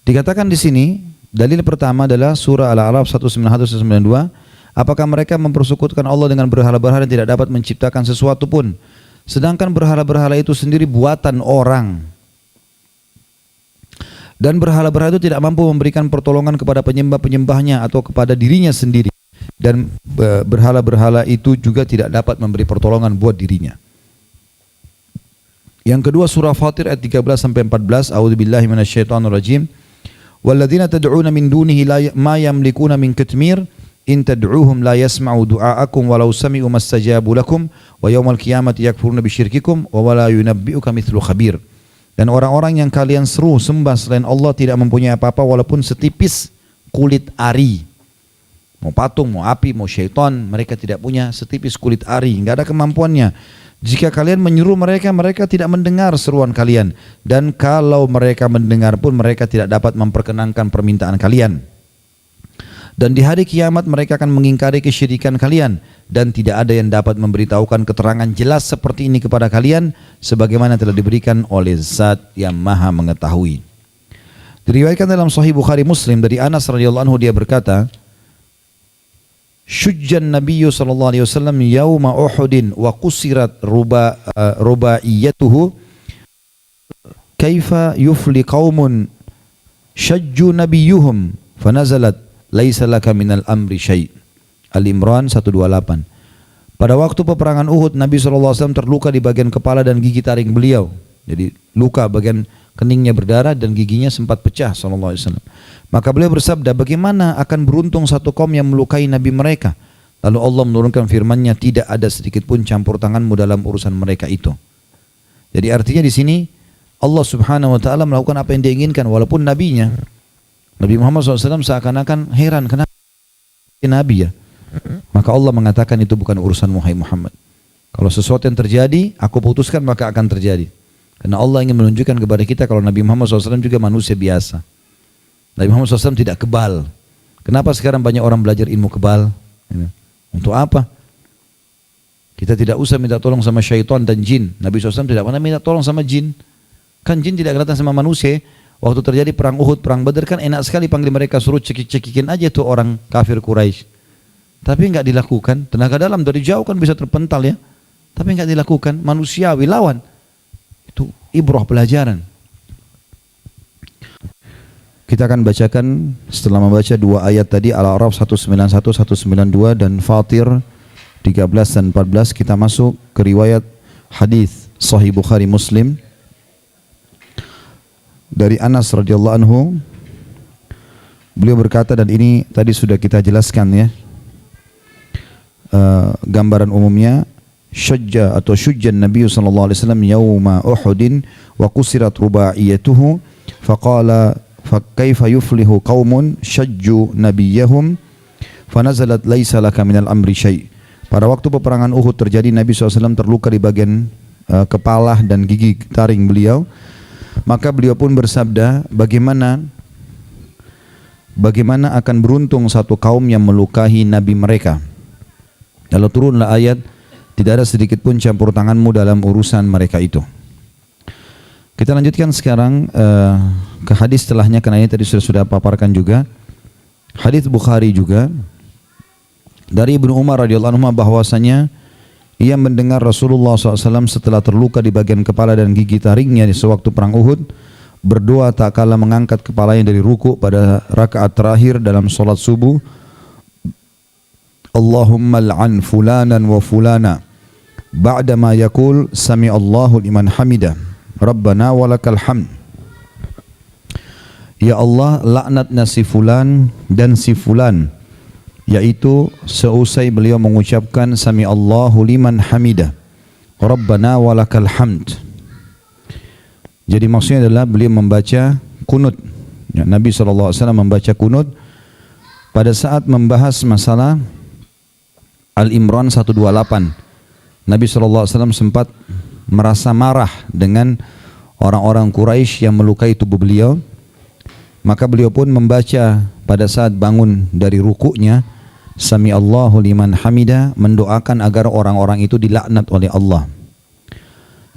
Dikatakan di sini, dalil pertama adalah surah Al-A'raf 191-192. Apakah mereka mempersekutukan Allah dengan berhala-berhala yang tidak dapat menciptakan sesuatu pun, sedangkan berhala-berhala itu sendiri buatan orang. Dan berhala-berhala itu tidak mampu memberikan pertolongan kepada penyembah-penyembahnya atau kepada dirinya sendiri. Dan berhala-berhala itu juga tidak dapat memberi pertolongan buat dirinya. Yang kedua surah Fatir ayat 13-14. A'udzubillahi minasyaitonirrajim. Walladzina tad'una min dunihi ma yamlikuna min kitmir in tad'uuhum la yasma'u du'aakum walau sami'u mastajabu lakum wa yaumal qiyamati yakfuruna bisyirkikum wa la yunabbi'uka mithlu khabir. Dan orang-orang yang kalian seru sembah selain Allah tidak mempunyai apa-apa walaupun setipis kulit ari. Mau patung, mau api, mau syaitan, mereka tidak punya setipis kulit ari, enggak ada kemampuannya. Jika kalian menyeru mereka, mereka tidak mendengar seruan kalian. Dan kalau mereka mendengar pun, mereka tidak dapat memperkenankan permintaan kalian. Dan di hari kiamat mereka akan mengingkari kesyirikan kalian. Dan tidak ada yang dapat memberitahukan keterangan jelas seperti ini kepada kalian, sebagaimana telah diberikan oleh Zat yang Maha Mengetahui. Diriwayatkan dalam Sahih Bukhari Muslim dari Anas radhiyallahu anhu, dia berkata, Syujjan Nabiyyu sallallahu alaihi wasallam yauma Uhudin wa qusirat rubaiyatuhu kaifa yufli qaumun syajju nabiyyuhum fanazalat laisa laka minal amri syai'. Al-Imran 128. Pada waktu peperangan Uhud, Nabi SAW terluka di bagian kepala dan gigi taring beliau. Jadi luka bagian keningnya berdarah dan giginya sempat pecah SAW. Maka beliau bersabda, bagaimana akan beruntung satu kaum yang melukai Nabi mereka? Lalu Allah menurunkan firman-Nya, tidak ada sedikit pun campur tanganmu dalam urusan mereka itu. Jadi artinya di sini Allah Subhanahu wa taala melakukan apa yang dia inginkan, walaupun nabinya Nabi Muhammad SAW seakan-akan heran, kenapa Nabi ya? Maka Allah mengatakan itu bukan urusanmu hai Muhammad. Kalau sesuatu yang terjadi, aku putuskan maka akan terjadi. Karena Allah ingin menunjukkan kepada kita kalau Nabi Muhammad SAW juga manusia biasa. Nabi Muhammad SAW tidak kebal. Kenapa sekarang banyak orang belajar ilmu kebal? Untuk apa? Kita tidak usah minta tolong sama syaitan dan jin. Nabi SAW tidak pernah minta tolong sama jin. Kan jin tidak kelihatan sama manusia. Waktu terjadi perang Uhud, perang Badar kan enak sekali panggil mereka, suruh cekik-cekikin aja tuh orang kafir Quraisy. Tapi enggak dilakukan. Tenaga dalam dari jauh kan bisa terpental ya. Tapi enggak dilakukan. Manusiawi lawan. Itu ibrah pelajaran. Kita akan bacakan setelah membaca dua ayat tadi, Al-A'raf 191, 192 dan Fatir 13 dan 14, kita masuk ke riwayat hadis Sahih Bukhari Muslim dari Anas radhiyallahu anhu. Beliau berkata, dan ini tadi sudah kita jelaskan ya, gambaran umumnya, syajja atau syujjan Nabi sallallahu alaihi wasallam yauma Uhudin wa qusirat rubaiyatuhu faqala fakaifa yuflihu qaumun syajju nabiyyahum fanazalat laisa laka minal amri syai'. Pada waktu peperangan Uhud terjadi, Nabi SAW terluka di bagian kepala dan gigi taring beliau. Maka beliau pun bersabda, bagaimana akan beruntung satu kaum yang melukai nabi mereka. Lalu turunlah ayat, tidak ada sedikit pun campur tanganmu dalam urusan mereka itu. Kita lanjutkan sekarang ke hadis setelahnya, karena ini tadi sudah paparkan juga. Hadis Bukhari juga dari Ibnu Umar radhiyallahu anhu bahwasanya ia mendengar Rasulullah SAW setelah terluka di bagian kepala dan gigi taringnya di sewaktu perang Uhud berdoa tak kala mengangkat kepalanya dari ruku pada rakaat terakhir dalam solat subuh, Allahumma al'an fulanan wa fulana ba'da ma yaqul sami Allahu liman hamidah Rabbana walakal hamd. Ya Allah, laknatnya si fulan dan si fulan, yaitu seusai beliau mengucapkan sami Allahu liman hamidah Rabbana walakal hamd. Jadi maksudnya adalah beliau membaca kunut ya, Nabi SAW membaca kunut pada saat membahas masalah Al-Imran 128. Nabi SAW sempat merasa marah dengan orang-orang Quraisy yang melukai tubuh beliau. Maka beliau pun membaca pada saat bangun dari rukuknya Sami Allahu liman hamidah, mendoakan agar orang-orang itu dilaknat oleh Allah.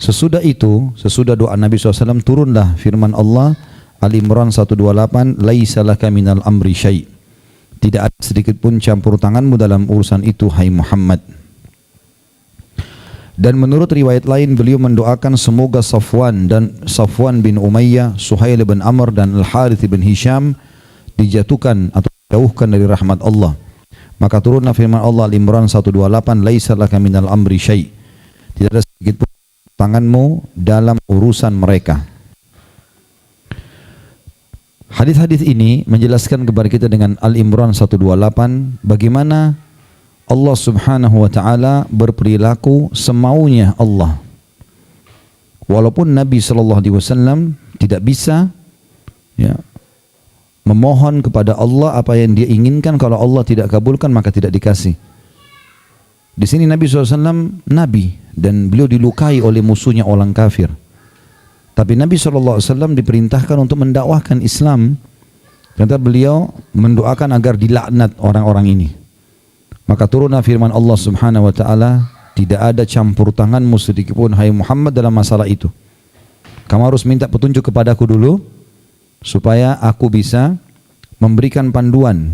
Sesudah itu, sesudah doa Nabi SAW, turunlah firman Allah Al-Imran 128, laisa laka minal amri syai'. Tidak ada sedikit pun campur tanganmu dalam urusan itu hai Muhammad. Dan menurut riwayat lain beliau mendoakan semoga Safwan bin Umayyah, Suhail bin Amr dan Al-Harith bin Hisham dijatuhkan atau dijauhkan dari rahmat Allah. Maka turunlah firman Allah Al-Imran 128, laisa laka minal amri syai'. Tidak ada sedikit pun tanganmu dalam urusan mereka. Hadis-hadis ini menjelaskan kepada kita dengan Al-Imran 128 bagaimana Allah Subhanahu wa taala berperilaku semaunya Allah. Walaupun Nabi sallallahu alaihi wasallam tidak bisa ya, memohon kepada Allah apa yang dia inginkan, kalau Allah tidak kabulkan maka tidak dikasih. Di sini Nabi SAW Nabi dan beliau dilukai oleh musuhnya orang kafir. Tapi Nabi SAW diperintahkan untuk mendakwahkan Islam. Ternyata beliau mendoakan agar dilaknat orang-orang ini. Maka turunlah firman Allah Subhanahu wa taala, tidak ada campur tanganmu sedikitpun hai Muhammad dalam masalah itu. Kamu harus minta petunjuk kepadaku dulu supaya aku bisa memberikan panduan.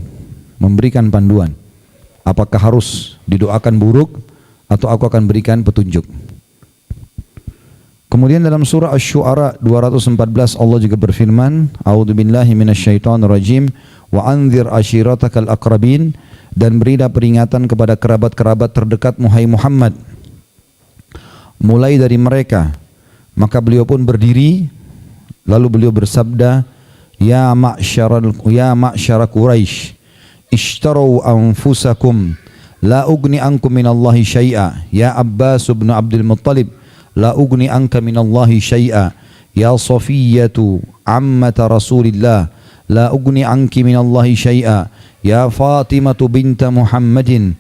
Apakah harus didoakan buruk atau aku akan berikan petunjuk. Kemudian dalam surah Asy-Syu'ara 214 Allah juga berfirman, A'udzubillahi minasyaitonir rajim, wa anzir ashiratakal aqrabin, dan berilah peringatan kepada kerabat-kerabat terdekatmu hai Muhammad. Mulai dari mereka. Maka beliau pun berdiri lalu beliau bersabda, ya ma'syara Quraisy, ishtaru anfusakum la ugni ankum minallahi syai'a, ya Abbas bin Abdul Muttalib la ugni anka minallahi syai'a, ya Safiyyatu ammata Rasulillah la ugni anki minallahi syai'a, ya Fatimatu binta Muhammadin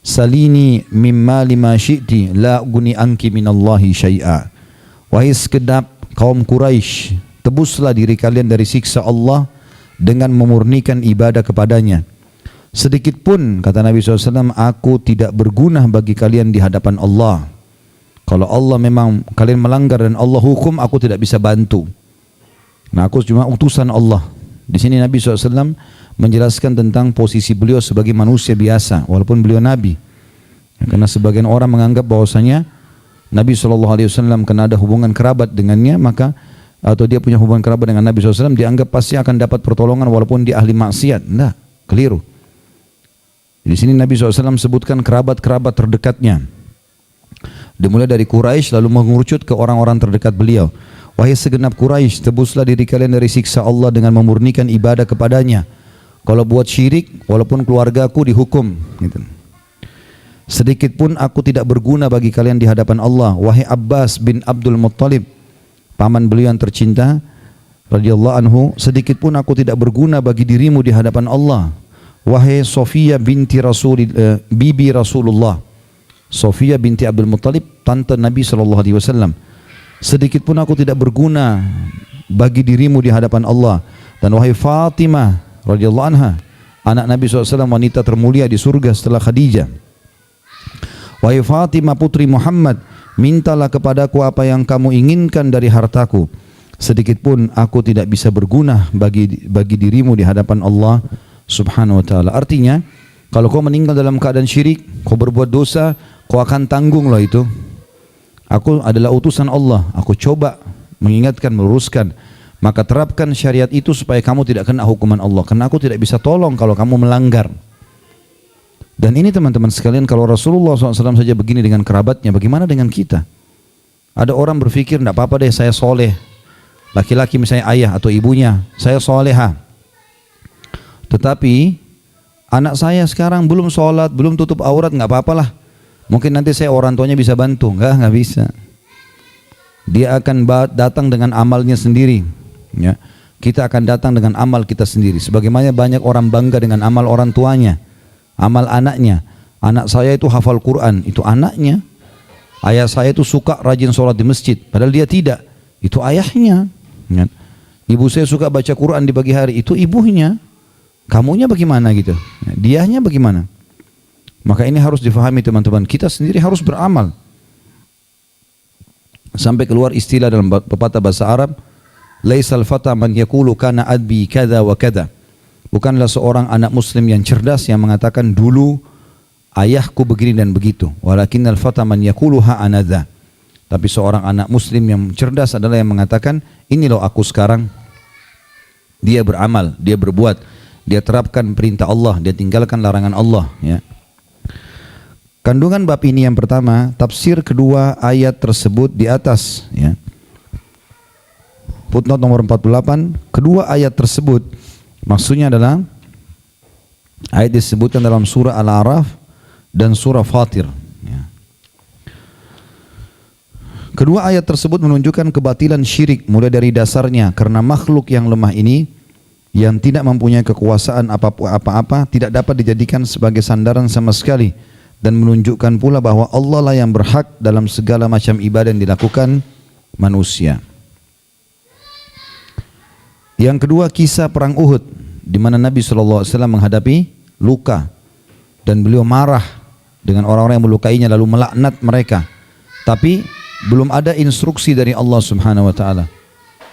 salini mimma lima syi'ti la ugni anki minallahi syai'a. Wahai sekedap kaum Quraisy, tebuslah diri kalian dari siksa Allah dengan memurnikan ibadah kepadanya. Sedikit pun, kata Nabi SAW, aku tidak berguna bagi kalian di hadapan Allah. Kalau Allah memang kalian melanggar dan Allah hukum, aku tidak bisa bantu. Nah, aku cuma utusan Allah. Di sini Nabi SAW menjelaskan tentang posisi beliau sebagai manusia biasa, walaupun beliau Nabi. Karena sebagian orang menganggap bahwasanya Nabi SAW karena ada hubungan kerabat dengannya, maka atau dia punya hubungan kerabat dengan Nabi SAW, dianggap pasti akan dapat pertolongan walaupun dia ahli maksiat. Nah, keliru. Di sini Nabi SAW sebutkan kerabat-kerabat terdekatnya. Dimulai dari Quraisy lalu mengerucut ke orang-orang terdekat beliau. Wahai segenap Quraisy, tebuslah diri kalian dari siksa Allah dengan memurnikan ibadah kepadanya. Kalau buat syirik, walaupun keluargaku dihukum. Gitu. Sedikit pun aku tidak berguna bagi kalian di hadapan Allah. Wahai Abbas bin Abdul Muttalib, paman beliau yang tercinta, radhiyallahu anhu, sedikit pun aku tidak berguna bagi dirimu di hadapan Allah. Wahai Sofia binti bibi Rasulullah, Sofia binti Abdul Muttalib, tante Nabi SAW, sedikit pun aku tidak berguna bagi dirimu di hadapan Allah. Dan wahai Fatimah radhiyallahu anha, anak Nabi SAW, wanita termulia di surga setelah Khadijah. Wahai Fatimah putri Muhammad, mintalah kepadaku apa yang kamu inginkan dari hartaku. Sedikit pun aku tidak bisa berguna bagi dirimu di hadapan Allah Subhanahu wa ta'ala. Artinya, kalau kau meninggal dalam keadaan syirik, kau berbuat dosa, kau akan tanggung loh itu. Aku adalah utusan Allah, aku coba mengingatkan, meluruskan. Maka terapkan syariat itu supaya kamu tidak kena hukuman Allah. Karena aku tidak bisa tolong kalau kamu melanggar. Dan ini teman-teman sekalian, kalau Rasulullah SAW saja begini dengan kerabatnya, bagaimana dengan kita? Ada orang berpikir, tidak apa-apa deh saya soleh. Laki-laki misalnya ayah atau ibunya, saya soleha. Tetapi anak saya sekarang belum sholat, belum tutup aurat, nggak apa-apalah. Mungkin nanti saya orang tuanya bisa bantu. Nggak bisa. Dia akan datang dengan amalnya sendiri. Ya. Kita akan datang dengan amal kita sendiri. Sebagaimana banyak orang bangga dengan amal orang tuanya, amal anaknya. Anak saya itu hafal Quran, itu anaknya. Ayah saya itu suka rajin sholat di masjid, padahal dia tidak. Itu ayahnya. Ya. Ibu saya suka baca Quran di pagi hari, itu ibunya. Kamunya bagaimana gitu? Dianya bagaimana? Maka ini harus difahami teman-teman. Kita sendiri harus beramal. Sampai keluar istilah dalam pepatah bahasa Arab, laisal fata man yaqulu kana adbi kada wa kada. Bukanlah seorang anak muslim yang cerdas yang mengatakan dulu ayahku begini dan begitu. Walakinnal fata man yaqulu ha anadza. Tapi seorang anak muslim yang cerdas adalah yang mengatakan, ini loh aku sekarang. Dia beramal, dia berbuat. Dia terapkan perintah Allah, dia tinggalkan larangan Allah. Ya. Kandungan bab ini yang pertama, tafsir kedua ayat tersebut di atas. Ya. Footnote nomor 48, kedua ayat tersebut maksudnya adalah ayat disebutkan dalam surah Al-A'raf dan surah Fatir. Ya. Kedua ayat tersebut menunjukkan kebatilan syirik mulai dari dasarnya, karena makhluk yang lemah ini yang tidak mempunyai kekuasaan apa-apa tidak dapat dijadikan sebagai sandaran sama sekali, dan menunjukkan pula bahwa Allah lah yang berhak dalam segala macam ibadah yang dilakukan manusia. Yang kedua, kisah perang Uhud di mana Nabi SAW menghadapi luka dan beliau marah dengan orang-orang yang melukainya lalu melaknat mereka. Tapi belum ada instruksi dari Allah Subhanahu wa taala.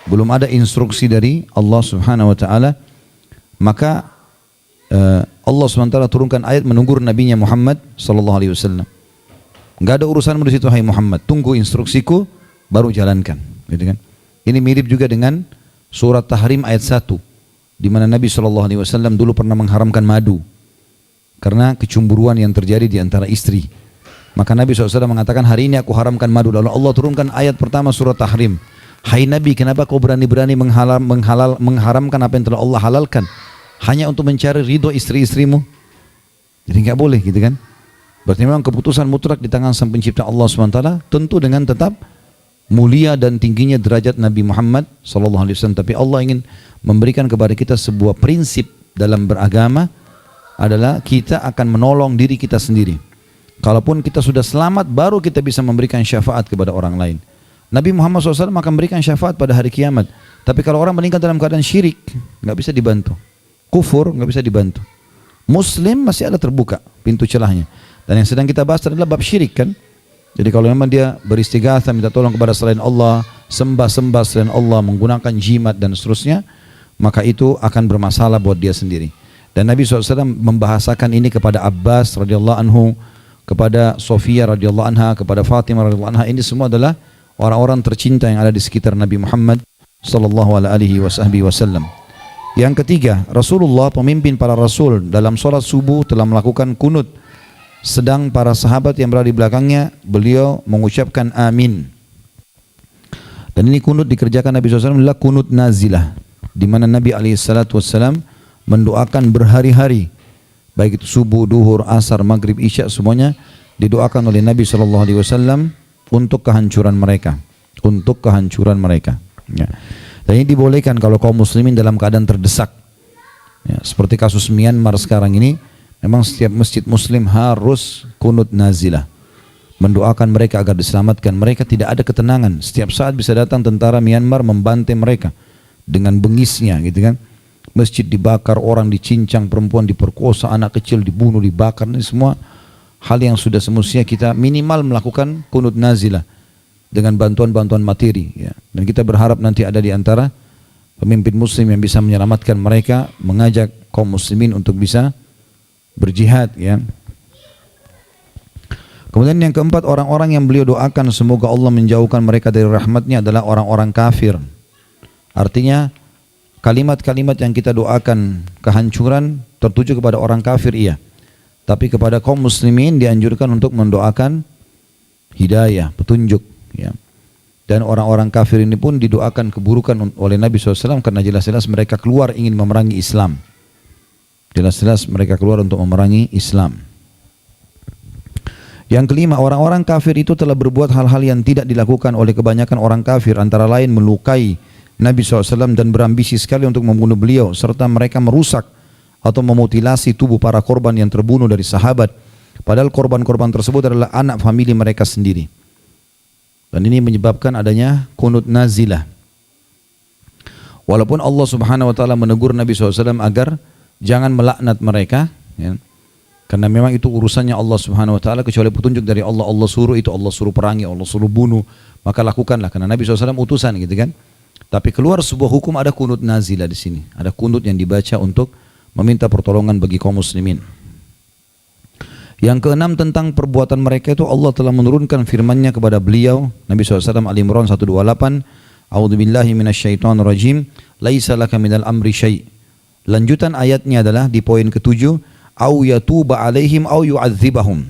Belum ada instruksi dari Allah Subhanahu wa taala. Maka Allah Subhanahu wa taala turunkan ayat menegur nabinya Muhammad sallallahu alaihi wasallam. Enggak ada urusanmu di situ hai Muhammad, tunggu instruksiku baru jalankan, gitu kan. Ini mirip juga dengan surat Tahrim ayat 1 di mana Nabi sallallahu alaihi wasallam dulu pernah mengharamkan madu karena kecemburuan yang terjadi di antara istri. Maka Nabi SAW mengatakan, hari ini aku haramkan madu. Lalu Allah turunkan ayat pertama surat Tahrim. Hai Nabi, kenapa kau berani-berani mengharamkan apa yang telah Allah halalkan hanya untuk mencari ridho istri-istrimu? Jadi nggak boleh, gitu kan. Berarti memang keputusan mutlak di tangan Sang Pencipta Allah SWT, tentu dengan tetap mulia dan tingginya derajat Nabi Muhammad SAW. Tapi Allah ingin memberikan kepada kita sebuah prinsip dalam beragama, adalah kita akan menolong diri kita sendiri. Kalaupun kita sudah selamat, baru kita bisa memberikan syafaat kepada orang lain. Nabi Muhammad SAW akan memberikan syafaat pada hari kiamat. Tapi kalau orang meninggal dalam keadaan syirik, nggak bisa dibantu. Kufur nggak bisa dibantu. Muslim masih ada terbuka pintu celahnya. Dan yang sedang kita bahas adalah bab syirik, kan. Jadi kalau memang dia beristighatsah minta tolong kepada selain Allah, sembah-sembah selain Allah, menggunakan jimat dan seterusnya, maka itu akan bermasalah buat dia sendiri. Dan Nabi SAW membahasakan ini kepada Abbas radhiyallahu anhu, kepada Sofia radhiyallahu anha, kepada Fatimah radhiyallahu anha. Ini semua adalah orang-orang tercinta yang ada di sekitar Nabi Muhammad sallallahu alaihi wasallam. Yang ketiga, Rasulullah pemimpin para rasul dalam sholat subuh telah melakukan kunut. Sedang para sahabat yang berada di belakangnya, beliau mengucapkan amin. Dan ini kunut dikerjakan Nabi SAW adalah kunut nazilah, di mana Nabi SAW mendoakan berhari-hari, baik itu subuh, duhur, asar, maghrib, isya, semuanya didoakan oleh Nabi SAW untuk kehancuran mereka, untuk kehancuran mereka. Ya. Dan ini dibolehkan kalau kaum muslimin dalam keadaan terdesak. Ya, seperti kasus Myanmar sekarang ini, memang setiap masjid muslim harus kunut nazilah, mendoakan mereka agar diselamatkan. Mereka tidak ada ketenangan. Setiap saat bisa datang tentara Myanmar membantai mereka dengan bengisnya, gitu kan. Masjid dibakar, orang dicincang, perempuan diperkosa, anak kecil dibunuh, dibakar. Ini semua hal yang sudah semestinya kita minimal melakukan kunut nazilah dengan bantuan-bantuan materi, ya. Dan kita berharap nanti ada di antara pemimpin muslim yang bisa menyelamatkan mereka, mengajak kaum muslimin untuk bisa berjihad, ya. Kemudian yang keempat, orang-orang yang beliau doakan semoga Allah menjauhkan mereka dari rahmatnya adalah orang-orang kafir. Artinya kalimat-kalimat yang kita doakan kehancuran tertuju kepada orang kafir, iya. Tapi kepada kaum muslimin dianjurkan untuk mendoakan hidayah, petunjuk, ya. Dan orang-orang kafir ini pun didoakan keburukan oleh Nabi SAW karena jelas-jelas mereka keluar ingin memerangi Islam. Jelas-jelas mereka keluar untuk memerangi Islam. Yang kelima, orang-orang kafir itu telah berbuat hal-hal yang tidak dilakukan oleh kebanyakan orang kafir, antara lain melukai Nabi SAW dan berambisi sekali untuk membunuh beliau, serta mereka merusak atau memutilasi tubuh para korban yang terbunuh dari sahabat, padahal korban-korban tersebut adalah anak famili mereka sendiri. Dan ini menyebabkan adanya kunut nazilah. Walaupun Allah Subhanahu wa taala menegur Nabi SAW agar jangan melaknat mereka, ya, karena memang itu urusannya Allah Subhanahu wa taala, kecuali petunjuk dari Allah. Allah suruh itu, Allah suruh perangi, Allah suruh bunuh, maka lakukanlah karena Nabi SAW utusan, gitu kan. Tapi keluar sebuah hukum, ada kunut nazilah di sini. Ada kunut yang dibaca untuk meminta pertolongan bagi kaum muslimin. Yang keenam, tentang perbuatan mereka itu Allah telah menurunkan firman-Nya kepada beliau Nabi SAW, Ali Imran 128, A'udzubillahi minasyaitonirrajim, laisa laka minal amri syai'. Lanjutan ayatnya adalah di poin ke-7, au yatuba alaihim au yu'adzibahum.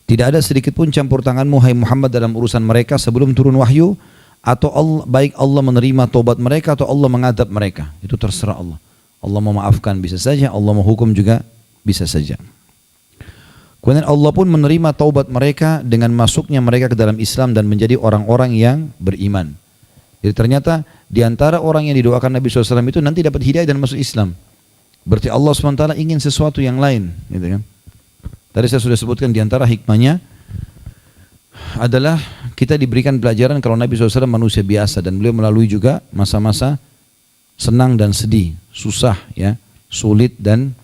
Tidak ada sedikit pun campur tanganmu hai Muhammad dalam urusan mereka sebelum turun wahyu, atau Allah, baik Allah menerima tobat mereka atau Allah mengadab mereka. Itu terserah Allah. Allah mau maafkan bisa saja, Allah mau hukum juga bisa saja. Kemudian Allah pun menerima taubat mereka dengan masuknya mereka ke dalam Islam dan menjadi orang-orang yang beriman. Jadi ternyata di antara orang yang didoakan Nabi SAW itu nanti dapat hidayah dan masuk Islam. Berarti Allah SWT ingin sesuatu yang lain, gitu kan? Tadi saya sudah sebutkan diantara hikmahnya adalah kita diberikan pelajaran kalau Nabi SAW manusia biasa dan beliau melalui juga masa-masa senang dan sedih, susah ya, sulit dan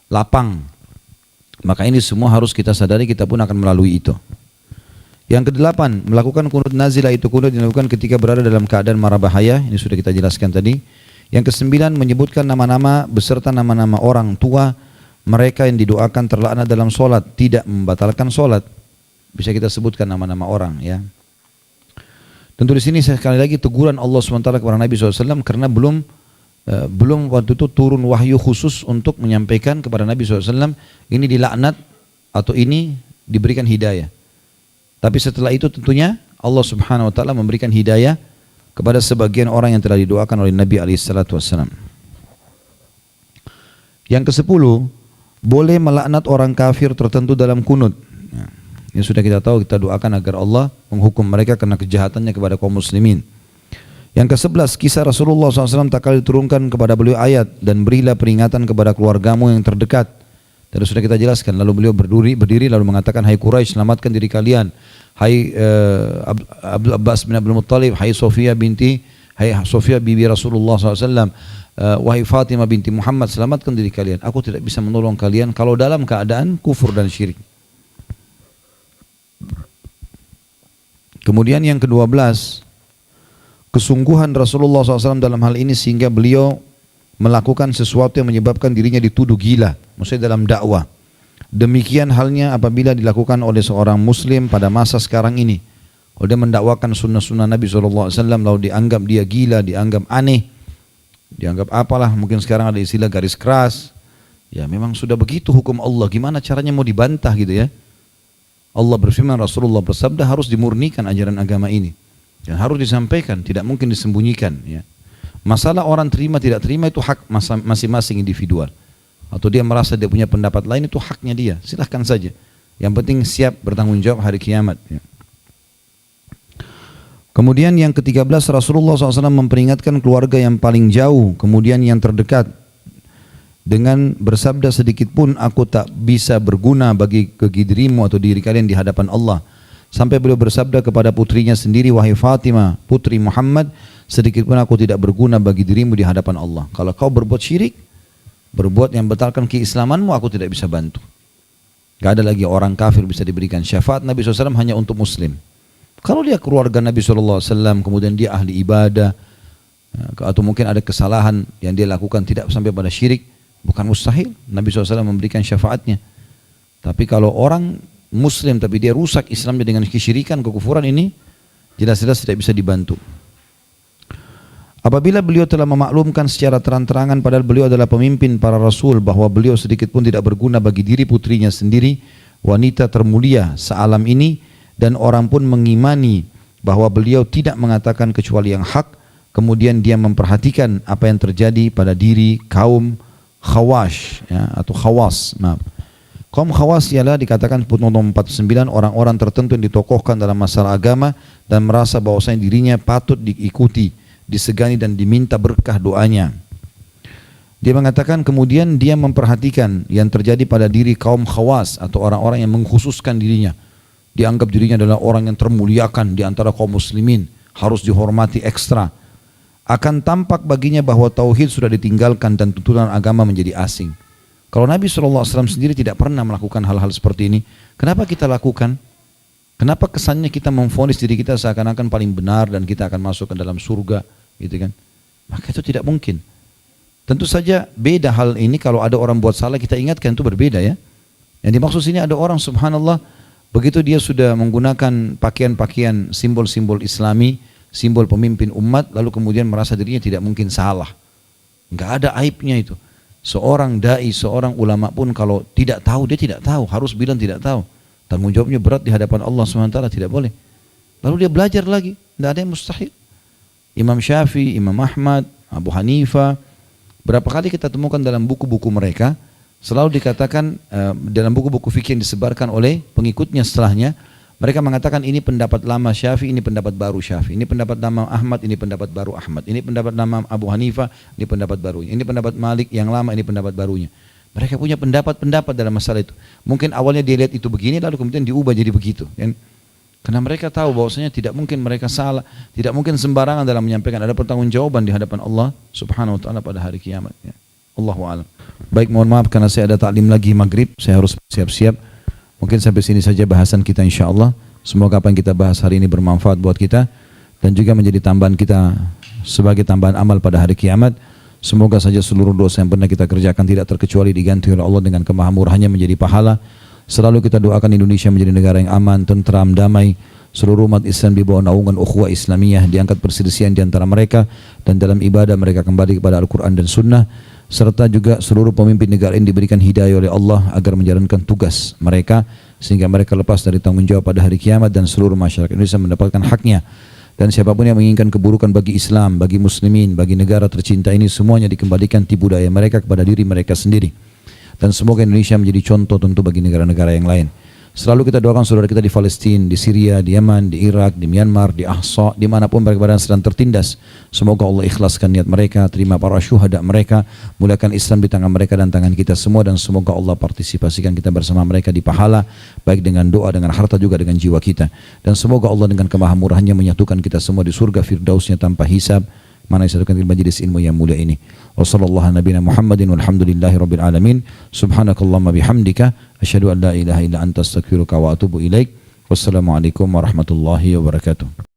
lapang. Maka ini semua harus kita sadari, kita pun akan melalui itu. Yang kedelapan, melakukan kunut nazilah, itu kunut dilakukan ketika berada dalam keadaan mara bahaya. Ini sudah kita jelaskan tadi. Yang kesembilan, menyebutkan nama-nama beserta nama-nama orang tua mereka yang didoakan terlaknat dalam solat, tidak membatalkan solat. Bisa kita sebutkan nama-nama orang ya. Tentu di sini sekali lagi teguran Allah SWT kepada Nabi SAW karena belum waktu itu turun wahyu khusus untuk menyampaikan kepada Nabi SAW ini dilaknat atau ini diberikan hidayah. Tapi setelah itu tentunya Allah Subhanahu Wa Taala memberikan hidayah kepada sebagian orang yang telah didoakan oleh Nabi SAW. Yang ke-10, boleh melaknat orang kafir tertentu dalam kunut. Ini sudah kita tahu, kita doakan agar Allah menghukum mereka karena kejahatannya kepada kaum muslimin. Yang ke-11, kisah Rasulullah SAW tak kali diturunkan kepada beliau ayat, dan berilah peringatan kepada keluargamu yang terdekat. Tadi sudah kita jelaskan, lalu beliau berdiri lalu mengatakan, hai Quraisy, selamatkan diri kalian. Hai Abdul Abbas bin Abdul Muttalib, hai Sofia bibi Rasulullah SAW, wahai Fatimah binti Muhammad, selamatkan diri kalian. Aku tidak bisa menolong kalian kalau dalam keadaan kufur dan syirik. Kemudian yang ke-12, kesungguhan Rasulullah SAW dalam hal ini sehingga beliau melakukan sesuatu yang menyebabkan dirinya dituduh gila, maksudnya dalam dakwah. Demikian halnya apabila dilakukan oleh seorang muslim pada masa sekarang ini. Kalau dia mendakwakan sunnah-sunnah Nabi SAW lalu dianggap dia gila, dianggap aneh, dianggap apalah, mungkin sekarang ada istilah garis keras. Ya memang sudah begitu hukum Allah, gimana caranya mau dibantah gitu ya. Allah berfirman, Rasulullah bersabda, harus dimurnikan ajaran agama ini dan harus disampaikan, tidak mungkin disembunyikan ya. Masalah orang terima tidak terima itu hak masing-masing individual, atau dia merasa dia punya pendapat lain, itu haknya dia, silahkan saja, yang penting siap bertanggung jawab hari kiamat ya. Kemudian yang ke-13, Rasulullah SAW memperingatkan keluarga yang paling jauh, kemudian yang terdekat, dengan bersabda, sedikit pun aku tak bisa berguna bagi dirimu atau diri kalian di hadapan Allah. Sampai beliau bersabda kepada putrinya sendiri, wahai Fatimah putri Muhammad, sedikit pun aku tidak berguna bagi dirimu di hadapan Allah. Kalau kau berbuat syirik, berbuat yang batalkan keislamanmu, aku tidak bisa bantu. Gak ada lagi orang kafir bisa diberikan syafaat Nabi SAW hanya untuk muslim. Kalau dia keluarga Nabi SAW, kemudian dia ahli ibadah, atau mungkin ada kesalahan yang dia lakukan tidak sampai pada syirik, bukan mustahil Nabi SAW memberikan syafaatnya. Tapi kalau orang muslim tapi dia rusak Islamnya dengan kesyirikan, kekufuran, ini jelas-jelas tidak bisa dibantu. Apabila beliau telah memaklumkan secara terang-terangan padahal beliau adalah pemimpin para rasul bahwa beliau sedikit pun tidak berguna bagi diri putrinya sendiri, wanita termulia sealam ini, dan orang pun mengimani bahwa beliau tidak mengatakan kecuali yang hak, kemudian dia memperhatikan apa yang terjadi pada diri kaum Khawash ya, atau Khawas. Kaum Khawas ialah dikatakan nomor 49 orang-orang tertentu yang ditokohkan dalam masalah agama dan merasa bahwasanya dirinya patut diikuti, disegani dan diminta berkah doanya. Dia mengatakan kemudian dia memperhatikan yang terjadi pada diri kaum Khawas atau orang-orang yang mengkhususkan dirinya. Dianggap dirinya adalah orang yang termuliakan di antara kaum muslimin, harus dihormati ekstra. Akan tampak baginya bahwa tauhid sudah ditinggalkan dan tuntunan agama menjadi asing. Kalau Nabi SAW sendiri tidak pernah melakukan hal-hal seperti ini, kenapa kita lakukan? Kenapa kesannya kita memvonis diri kita seakan-akan paling benar dan kita akan masuk ke dalam surga, gitu kan? Maka itu tidak mungkin. Tentu saja beda hal ini kalau ada orang buat salah kita ingatkan, itu berbeda ya. Yang dimaksud sini ada orang subhanallah, begitu dia sudah menggunakan pakaian-pakaian simbol-simbol Islami, simbol pemimpin umat, lalu kemudian merasa dirinya tidak mungkin salah. Enggak ada aibnya itu. Seorang dai, seorang ulama pun kalau tidak tahu, dia tidak tahu, harus bilang tidak tahu. Tanggung jawabnya berat di hadapan Allah SWT, tidak boleh. Lalu dia belajar lagi, tidak ada yang mustahil. Imam Syafi'i, Imam Ahmad, Abu Hanifah, berapa kali kita temukan dalam buku-buku mereka, selalu dikatakan dalam buku-buku fikih yang disebarkan oleh pengikutnya setelahnya, mereka mengatakan ini pendapat lama Syafi'i, ini pendapat baru Syafi'i, ini pendapat lama Ahmad, ini pendapat baru Ahmad, ini pendapat lama Abu Hanifah, ini pendapat barunya, ini pendapat Malik yang lama, ini pendapat barunya. Mereka punya pendapat-pendapat dalam masalah itu. Mungkin awalnya dia lihat itu begini, lalu kemudian diubah jadi begitu. Kan? Karena mereka tahu bahwasanya tidak mungkin mereka salah, tidak mungkin sembarangan dalam menyampaikan. Ada pertanggungjawaban di hadapan Allah Subhanahu Wa Taala pada hari kiamat. Ya. Allahu a'lam. Baik, mohon maaf karena saya ada taklim lagi maghrib, saya harus siap-siap. Mungkin sampai sini saja bahasan kita insya Allah. Semoga apa yang kita bahas hari ini bermanfaat buat kita dan juga menjadi tambahan kita sebagai tambahan amal pada hari kiamat. Semoga saja seluruh dosa yang pernah kita kerjakan tidak terkecuali diganti oleh Allah dengan kemahamurahannya menjadi pahala. Selalu kita doakan Indonesia menjadi negara yang aman, tentram, damai. Seluruh umat Islam di bawah naungan ukhuwah Islamiyah, diangkat perselisihan di antara mereka dan dalam ibadah mereka kembali kepada Al-Quran dan Sunnah. Serta juga seluruh pemimpin negara ini diberikan hidayah oleh Allah agar menjalankan tugas mereka sehingga mereka lepas dari tanggung jawab pada hari kiamat dan seluruh masyarakat Indonesia mendapatkan haknya. Dan siapapun yang menginginkan keburukan bagi Islam, bagi muslimin, bagi negara tercinta ini, semuanya dikembalikan tipu daya mereka kepada diri mereka sendiri. Dan semoga Indonesia menjadi contoh tentu bagi negara-negara yang lain. Selalu kita doakan saudara kita di Palestina, di Syria, di Yaman, di Irak, di Myanmar, di Ahsa, dimanapun mereka berada sedang tertindas. Semoga Allah ikhlaskan niat mereka, terima para syuhada mereka, muliakan Islam di tangan mereka dan tangan kita semua, dan semoga Allah partisipasikan kita bersama mereka di pahala, baik dengan doa, dengan harta, juga dengan jiwa kita. Dan semoga Allah dengan kemahamurahannya menyatukan kita semua di surga firdausnya tanpa hisab, mana disatukan di majlis ilmu yang mulia ini. Wa sallallahu nabiyana Muhammadin walhamdulillahi rabbil alamin. Subhanakallahumma bihamdika asyhadu an la ilaha illa anta astaghfiruka wa atubu ilaik. Wassalamualaikum warahmatullahi wabarakatuh.